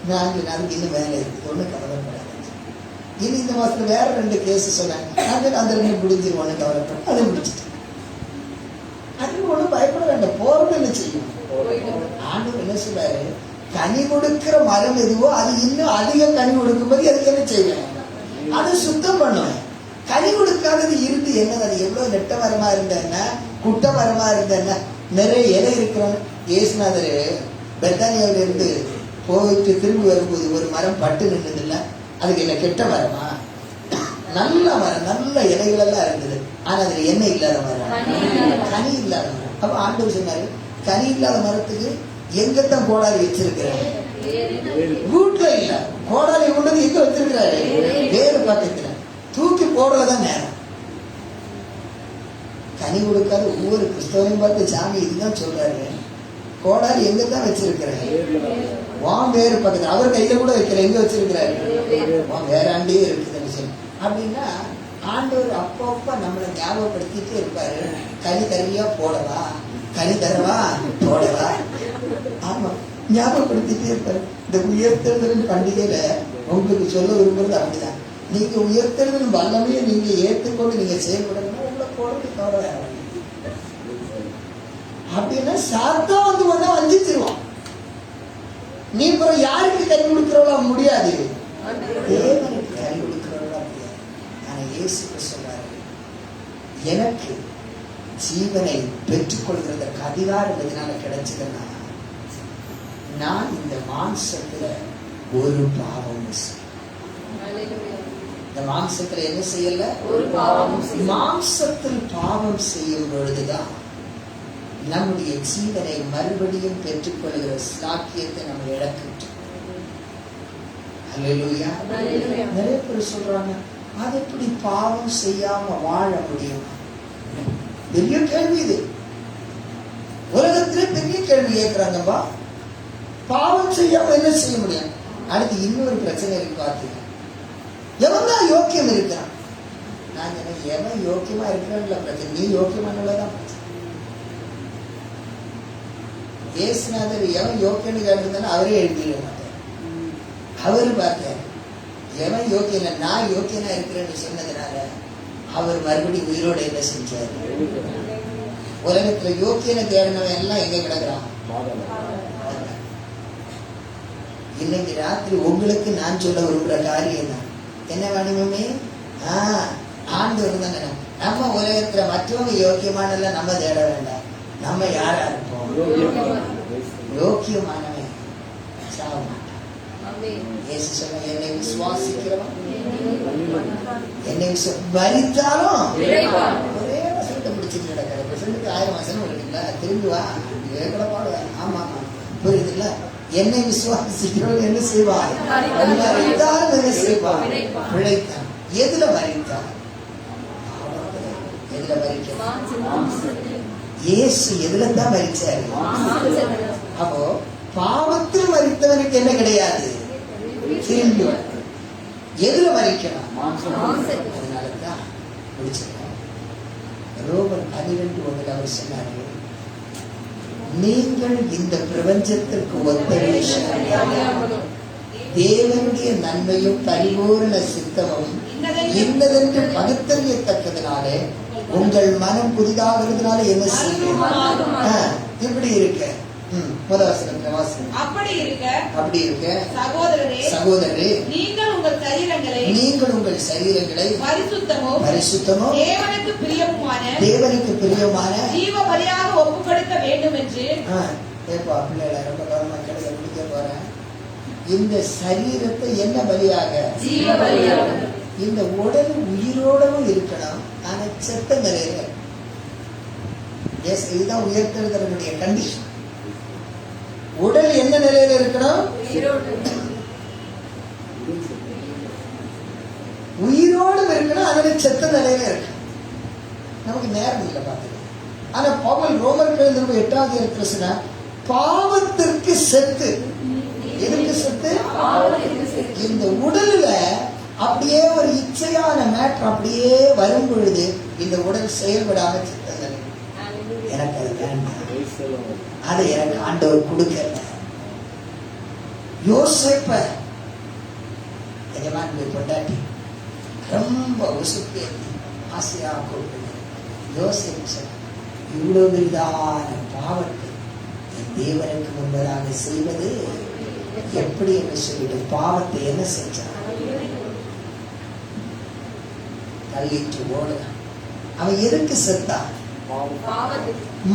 நான் அதுக்கு இன்னும் வேலை இருக்குது, ஒன்றும் கவலைப்படாது. இனி இந்த மாசத்துல வேற 2 கேஸ் சொன்னாங்க, அந்த 2 முடிஞ்சிருவானு கவலைப்பட, அதை முடிச்சுட்டு அதுக்கு ஒன்றும் பயப்பட வேண்டாம். போறது என்ன செய்யும்? ஆண்டவர் என்ன சொல்றாரு, கனி கொடுக்கிற மரம் எதுவோ அது இன்னும் அதிக கனி கொடுக்கும்போது அதுக்கு என்ன செய்வேன்? அதை சுத்தம் பண்ணுவேன். கனி கொடுக்காதது இருந்து என்னது? அது எவ்வளவு நெட்ட மரமா இருந்தேன்னா, குட்ட மரமா இருந்தேன்னா, நிறைய இலை இருக்கிறோம். இயேசுநாதர் பெத்தானியாவில இருந்து போயிட்டு திரும்பி வரும்போது ஒரு மரம் பட்டு நின்றுது இல்ல, அதுக்கு என்ன கெட்ட மரமா? நல்ல மரம், நல்ல இலைகள் எல்லாம் இருந்தது. ஆனா அதுல எண்ணெய் இல்லாத மரம், கனி இல்லாத மரம். அப்ப ஆண்டவர் சொன்னாரு, கனி இல்லாத மரத்துக்கு எங்கத்தான் கோடாரி வச்சிருக்கிறாரு? வீட்டுல இல்ல, கோடாரி கொண்டு எங்க வச்சிருக்கிறாரு? வேறு பக்கத்துல. தூக்கி போடுறதான் நேரம். கனி கொடுக்காத ஒவ்வொரு கிறிஸ்தவனையும் பார்த்து சாமி இதுதான் சொல்றாரு, கோடாரி எங்கதான் வச்சிருக்கிறாரு? வான் வேறு பக்கத்துல. அவர் கையில கூட வைக்கல, எங்க வச்சிருக்கிறாரு? வான் வேறாண்டே இருக்குதுன்னு சொல்லி. அப்படின்னா ஆண்டவர் அப்பப்ப நம்மளை ஞாபகப்படுத்திட்டே இருப்பாரு, கனி தருவியா போடவா, கனி தரவா போடவா. ஆமா, ஞாபகப்படுத்திட்டே இருப்பாரு. இந்த உயர்த்தெழுதல் பண்டிகையில உங்களுக்கு சொல்ல விரும்புறது அப்படிதான். நீங்க உயர்த்தெழுதல் வல்லமையை நீங்க ஏற்றுக்கொண்டு நீங்க செயல்படணும். உங்களை போடுறது தவிர அப்படின்னா சாத்தா வந்து ஒண்ணா வஞ்சிச்சிருவான். நீ அப்புறம் யாருக்கு கை கொடுக்கிறவளா? முடியாது, தேவனுக்கு கை கொடுக்கிறவளா முடியாது. ஆனா இயேசு சொல்றாரு, எனக்கு ஜீவனை பெற்றுக்கொள்கிறதற்கு அதிகாரம் எதனால கிடைச்சதுன்னா, நான் இந்த மாம்சத்துல ஒரு பாவம் இந்த மாம்சத்துல என்ன செய்யல? ஒரு பாவம். மாம்சத்தில் பாவம் செய்யும் பொழுதுதான் நம்முடைய ஜீவனை மறுபடியும் பெற்றுக்கொள்கிற சாக்கியத்தை நம்ம இழக்கின்றோம். அல்லேலூயா. நிறைய பேர் சொல்றாங்க, அது எப்படி பாவம் செய்யாம வாழ முடியும்? பெரிய கேள்வி இது. உலகத்திலே பெரிய கேள்வி கேட்கிறாங்கப்பா. பாவம் செய்யாம என்ன செய்ய முடியும்? அடுத்து இன்னொரு பிரச்சனை இருக்கு பாத்தீங்க. எவன் தான் யோக்கியம் இருக்கிறான்? நான் எவன் யோக்கியமா இருக்கிறான்ல பிரச்சனை, நீ யோக்கியமானதான் பிரச்சனை. ஏசுநாதர் எவன் யோக்கியன்னு கேட்டிருந்தாலும் அவரே எழுதிட மாட்டார். அவரு பார்த்தார், எவன் யோக்கியம் இல்லை, நான் யோக்கியனா இருக்கிறேன்னு சொன்னதுனால அவர் மறுபடியும் உயிரோட என்ன செஞ்சார்? உலகத்துல யோக்கியனை தேடினவன் எல்லாம் எங்க கிடக்குறான்? இன்னைக்கு ராத்திரி உங்களுக்கு நான் சொல்ல விரும்புற காரியம் தான் என்ன வேணுமே, ஆண்டவர் தான். நம்ம உலகத்துல மற்றவங்க யோக்கியமான நம்ம தேட வேண்டாம். நம்ம யாரா இருப்போம்? யோக்கியமானவன் சாக மாட்டான். இயேசு சொன்ன, என்னை விசுவாசிக்கிறவன் என்னை மரித்தாலும் ஒரே வசனத்தை முடிச்சுட்டு கிடக்கிற வசனத்துக்கு 1000 வசனம் இருக்குல்ல, திரும்பி வா கூட பாடுவ. ஆமா ஆமா, புரியுது இல்ல? என்னை விசுவாசிக்கிறவன் என்ன செய்வான்? மரித்தாலும் என்ன செய்வான்? பிழைத்தான். எதுல மரித்தான்? எதுல மரித்தான்? இயேசு எதுல தான் மரிச்சாரு? அப்போ பாவத்தில் மரித்தவனுக்கு என்ன கிடையாது? திரும்பி எதுல மரிக்கணும்? அதனாலதான் முடிச்சிருக்கோம். ரோமர் 12:1 அவர் சொன்னாரு, நீங்கள் இந்த பிரபஞ்சத்திற்கு ஒத்தவே தேவனுடைய நன்மையும் பரிபூரண சித்தமும் இன்னதென்று பகுத்தறியத்தக்கதனாலே உங்கள் மனம் புதிதாகிறதுனால என்ன செய்யும்? இப்படி இருக்க முதல் வசனத்துல வாசகம். அப்படி இருக்க சகோதரரே, நீங்கள் உங்கள் சரீரங்களை பரிசுத்தமோ தேவனுக்கு பிரியமான ஜீவ பலியாக ஒப்புக் கொடுக்க வேண்டும் என்று. பிள்ளைகளை ரொம்ப கவனமா கேட்க முடிக்க போறேன். இந்த சரீரத்தை என்ன பலியாக? ஜீவ பலியாக. இந்த உடல் உயிரோடவும் இருக்கணும், ஆனா செத்த நிலையில. இதுதான் உயர்த்தெழுதலுடைய கண்டிஷன். உடல் என்ன நிலையில இருக்கணும்? உயிரோடு இருக்கணும், அதனால செத்த நிலையில இருக்கணும். நமக்கு நேரம் இல்லை பார்த்துக்க. ஆனா பவுல் ரோமர் 8வது இருக்கிற பாவத்திற்கு செத்து. எதுக்கு செத்து? இந்த உடல்ல அப்படியே ஒரு இச்சையான மேட்டர் அப்படியே வரும் பொழுது இந்த உடல் செயல்படாம செத்தது. எனக்கு அது வேண்டாம், அதை எனக்கு ஆண்டவர் கொடுக்கல. யோசிப்ப எஜமான் பொண்டாட்டி ரொம்ப உசுப்பி ஆசையா கூப்பிட்டு யோசிச்சு, இவ்வளவு விதான பாவத்தை என் தேவனுக்கு முன்பதாக செய்வது எப்படி என்று சொல்லிட்டு பாவத்தை என்ன செஞ்சான்? தள்ளிட்டு ஓடுதான். அவன் எதுக்கு செத்தான்?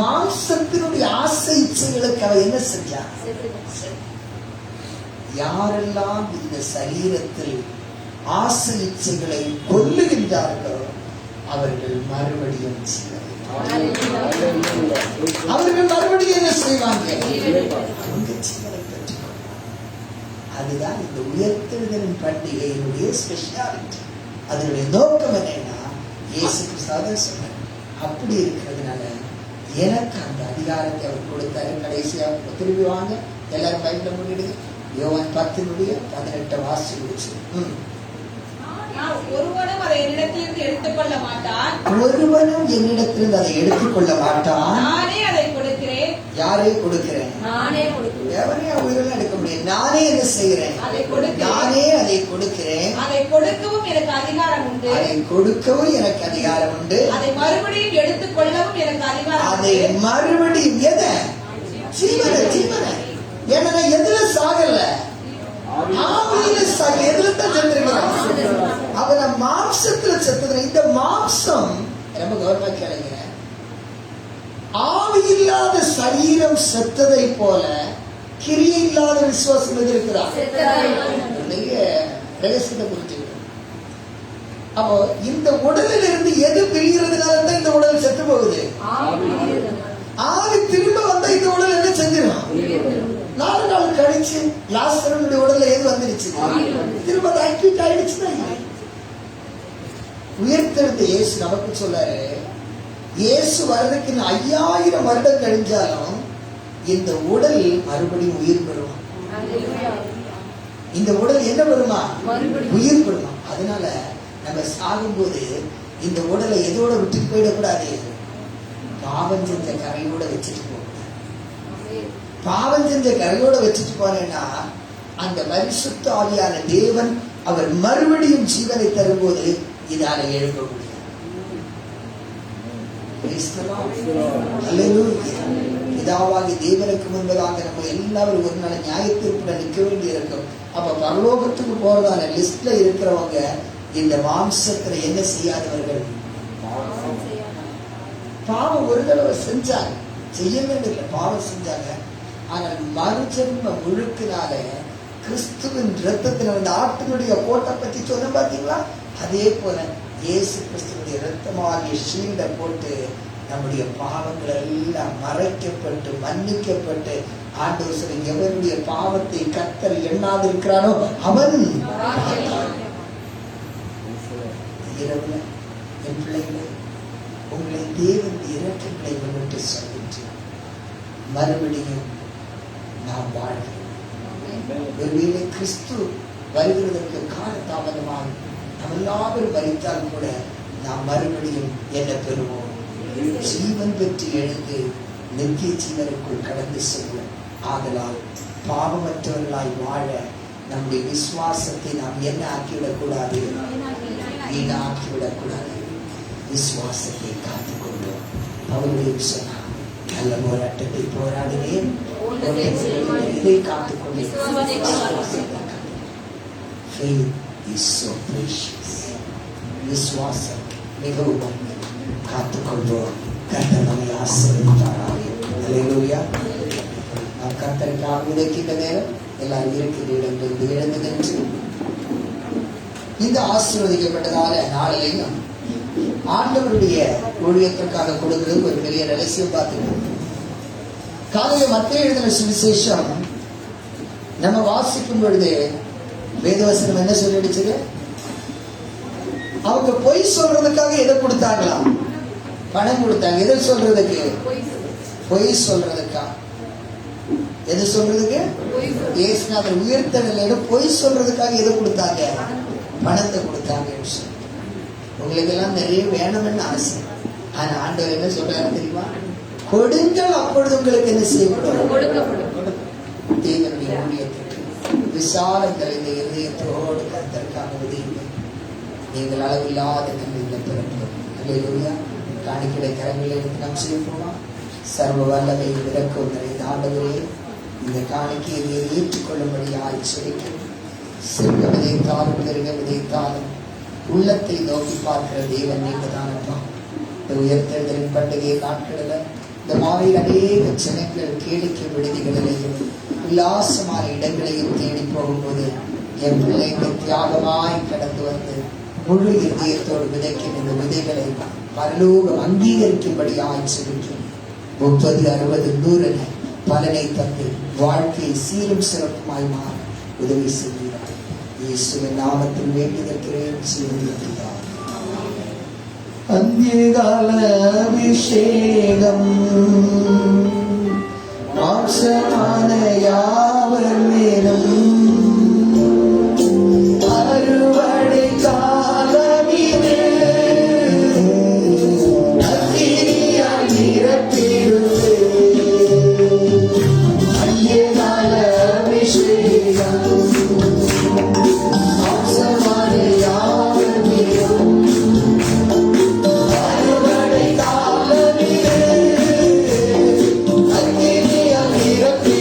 மாம்சத்தினுடைய ஆசை இச்சைகளுக்கு அவன் என்ன செஞ்சான்? யாரெல்லாம் இந்த சரீரத்தில் ஆசை இச்சைகளை கொல்லுகின்றார்களோ அவர்கள் மறுபடியும் அவர்கள் மறுபடியும் என்ன செய்வாங்க? அதுதான் இந்த உயர்த்தெழுதலின் பண்டிகையினுடைய ஸ்பெஷாலிட்டி. அதனுடைய நோக்கம் என்னன்னா, இயேசு கிறிஸ்து சொன்னார். அப்படி இருக்கிறதுனால எனக்கு அந்த அதிகாரத்தை அவர் கொடுத்தாரு. கடைசியா திரும்பி வாங்க, எல்லாரும் பைபிள மூடிடுங்க. யோவான் 10:18 வாசி முடிச்சு. ஒருவனும் அதை என்னிடத்திலிருந்து எடுத்துக்கொள்ள மாட்டான். ஒருவனும் என்னிடத்திலிருந்து அதை எடுத்துக்கொள்ள மாட்டான். நானே அதை கொடுக்கிறேன். யாரே கொடுக்கிறேன்? நானே கொடுக்கிறேன். எவனையும் உயிரெல்லாம் எடுக்க முடியாது. நானே என்ன செய்கிறேன்? அதை கொடுக்கிறேன். நானே அதை கொடுக்கிறேன். அதை கொடுக்கவும் எனக்கு அதிகாரம் உண்டு. அதை கொடுக்கவும் எனக்கு அதிகாரம் உண்டு. அதை மறுபடியும் எடுத்துக்கொள்ளவும் எனக்கு அதிகாரம் உண்டு. அதை மறுபடியும் எதை? ஜீவனை. ஜீவனை ஏன்னா எதுல சாகல? ஆவியில சாக. எதுல தான் செத்துருக்கிறான்? அவன மாம்சத்துல செத்துற. இந்த மாம்சம் ரொம்ப கௌரவமா கேளுங்க. ஆவி இல்லாத சரீரம் செத்ததை போல கிரியை இல்லாத விசுவாசம் இருக்கிறார். ரகசியத்தை புரிஞ்சுக்கணும். அப்போ இந்த உடலில் இருந்து எது பிரிகிறதுனால தான் இந்த உடல் செத்து போகுது? ஆவி திரும்ப வந்தா இந்த உடல் என்ன செஞ்சிடும்? 4 நாள் கழிச்சு லாசருடைய உடல்ல எது வந்துருச்சு? திரும்ப ஆக்டிவேட் ஆயிடுச்சுன்னா உயர்த்தெழுந்த இயேசு நமக்கு சொல்லாரு, இயேசு வர்றதுக்கு 5000 வருடம் கழிஞ்சாலும் இந்த உடல் மறுபடியும் உயிர் பெறும். இந்த உடல் என்ன பெறுமா? உயிர் பெறுமா. அதனால நம்ம சாகும்போது இந்த உடலை எதோட விட்டுட்டு போயிடக்கூடாது? பாவம் செஞ்ச கரையோட வச்சுட்டு போகணும். பாவம் செஞ்ச கரையோட வச்சுட்டு போனேன்னா அந்த பரிசுத்த ஆவியான தேவன் அவர் மறுபடியும் ஜீவனை தரும்போது இதால எழுப்ப முடியும். பிதாவாகி தேவனுக்கு முன்பதாக நம்ம எல்லாரும் ஒரு நாள் நியாயத்திற்கு நிற்க வேண்டி இருக்கும். அப்ப பரலோகத்துக்கு போறதான லிஸ்ட்ல இருக்கிறவங்க இந்த மாம்சத்துல என்ன செய்யாதவர்கள்? பாவம் ஒரு தடவை செஞ்சாங்க, செய்யவே இல்லை, பாவம் செஞ்சாங்க. ஆனால் மறுஜென்ம முழுக்கினால கிறிஸ்துவின் ரத்தத்தில் அந்த ஆட்டினுடைய கோட்டை பத்தி சொன்ன பாத்தீங்களா? அதே போல இயேசு கிறிஸ்துவனுடைய ரத்தமாகிய ஷீல்டை போட்டு நம்முடைய பாவங்கள் எல்லாம் மறைக்கப்பட்டு மன்னிக்கப்பட்டு ஆண்டவர் சொல்லி, எவருடைய பாவத்தை கர்த்தர் எண்ணாது இருக்கிறானோ அவன் இரவுல என் பிள்ளைகளை உங்களை தேவன் இரக்கங்களை முன்னிட்டு சொல்லிட்டு மறுபடியும் நாம் வாழ்கிறோம். ஒருவேளை கிறிஸ்து வருகிறதற்கு கால தாமதமாக நாம் எல்லாரும் மரித்தால் கூட நாம் மறுபடியும் என்ன பெறுவோம்? ஜீவன் பெற்று எழுந்து நித்திய ஜீவனுக்குள் கடந்து செல்வோம். ஆதலால் பாவமற்றவர்களாய் வாழ நம்முடைய விசுவாசத்தை நாம் என்ன ஆக்கிவிடக்கூடாது? வீணாக்கிவிடக்கூடாது. விசுவாசத்தை காத்துக் கொள்வோம். அவருடைய சொன்னார், நல்ல போராட்டத்தை போராடுவேன், இதை காத்துக் கொண்டேன். விசுவாசம் மிகவும் காத்துக்கொள்வோம். கர்த்தர் நம்மை ஆசீர்வதிப்பாராக. அல்லேலூயா. நாம் கர்த்தருக்காக விதைக்கின்ற நேரம் எல்லாரும் இருக்கிற இடங்களிலிருந்து எழுந்து நின்று இந்த ஆசீர்வதிக்கப்பட்டதால நாளையும் ஆண்டவருடைய ஊழியத்திற்காக கொடுக்கிறது ஒரு பெரிய ரகசியம். பார்த்துக்கணும். காலையில் மத்தேயு எழுதின சுவிசேஷம் நம்ம வாசிக்கும் பொழுது வேதவசனம் என்ன சொல்லிடுச்சு? அவங்க பொய் சொல்றதுக்காக எதை கொடுத்தாங்களா? பணம் கொடுத்தாங்க. எதை சொல்றதுக்கு? பொய் சொல்றதுக்கா? எது சொல்றதுக்கு? இயேசுநாதர் உயிர்த்தெழுதல பொய் சொல்றதுக்காக எதை கொடுத்தாங்க? பணத்தை கொடுத்தாங்க. உங்களுக்கு எல்லாம் நிறைய வேணும்னு ஆசை. ஆனா ஆண்டவர் என்ன சொல்றாரு தெரியுமா? கொடுங்கள், அப்பொழுது உங்களுக்கு என்ன செய்யப்படும்? தேவனுடைய ஊழியத்திற்கு விசாலம் நிறைந்த இதயத்தோடு கர்த்தருக்காக உதவுங்கள். நீங்கள் அளவில்லாத நன்மைகளை பெறப்படும். அல்லேலூயா. காணிக்கை கரங்களை எடுத்து நாம் செய்யப்போமா? சர்வ வல்லமை விளக்கம் நிறைந்த ஆண்டவரே, இந்த காணிக்கையை நீர் ஏற்றுக்கொள்ளும்படி ஆய்ச்சிருக்கிறேன். சிறுக விதைத்தாலும் பெருக விதைத்தாலும் உள்ளத்தை நோக்கி பார்க்கிற தேவன் நீங்க தானப்பா. இந்த உயர்த்தெழுதலின் பண்டிகை நாட்களில் இந்த மாதிரி அநேக ஜனங்கள் கேளிக்கை விடுதிகளிலேயும் உல்லாசமான இடங்களையும் தேடி போகும்போது என் பிள்ளைகள் தியாகமாய் கடந்து வந்து முழு இதயத்தோடு விதைக்கும் இந்த விதைகளை பரலோகம் அங்கீகரிக்கும்படியாய் செலுத்தும் 30, 60, 100 பலனை தந்து வாழ்க்கையை சீரும் சிறப்புமாய் மாற உதவி செய்கிறார். இயேசுவின் நாமத்தில் வேண்டியிருக்கிறேன். அந்தியகால அபிஷேகம் மாம்சமான யாவர் மேலும் அறுவடை காலமிது அக்கினியால் நிரப்பிடுவே. அந்தியகால அபிஷேகம் மாம்சமான யாவர் மேலும் அறுவடை காலமிது அக்கினியால் நிரப்பிடுவே.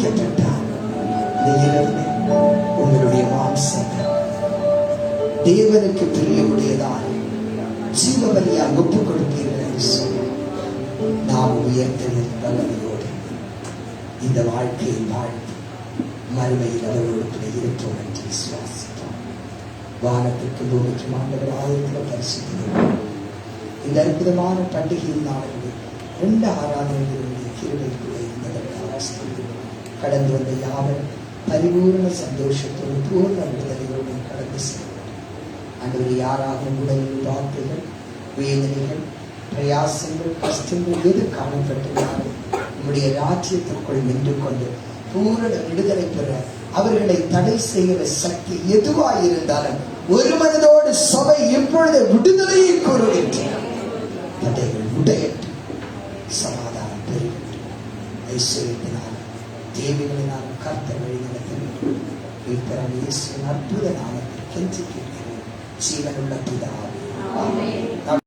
அடிக்கப்பட்டார். இந்த இரவு உங்களுடைய மாம்சம் தேவனுக்கு பிரியமுடையதால் ஜீவபலியாக ஒப்புக் கொடுப்பீர்கள் என்று சொல்லி நாம் உயர்த்தலின் வல்லமையோடு இந்த வாழ்க்கையை வாழ்ந்து மறுமையில் அவர்களோடு கூட இருப்போம் என்று விசுவாசிப்போம். வானத்திற்கு பூமிக்கு ஆண்டவர் ஆயிரத்தில் பரிசுத்தம் இந்த அற்புதமான பண்டிகையில் நாடுகளில் 2 ஆராதனைகளுடைய கிருபைக்குள்ளே இருந்ததற்காக கடந்து வந்த யாவர் பரிபூர்ண சந்தோஷத்தோடு பூர்ண விடுதலையோடு கடந்து செல்வோம். அன்று யாராக உடலில் வார்த்தைகள், வேதனைகள், பிரயாசங்கள், கஷ்டங்கள் எது காணப்பட்டாலும் நம்முடைய ராஜ்யத்திற்குள் நின்று கொண்டு பூரண விடுதலை பெற அவர்களை தடை செய்கிற சக்தி எதுவாயிருந்தாலும் ஒரு மனதோடு சபை இப்பொழுது விடுதலையை கூறுகின்றன. தடைகள் உடையட்டும், சமாதானம் பெருகட்டும், ஐஸ்வர்யத்தினாலும் தேவைகளினாலும் கர்த்தர் வழி நடத்த இயேசுவின் அற்புத நாமத்தில் கெஞ்சி கேட்கிறேன். ஜீவனுள்ள பிதாவே, ஆமென்.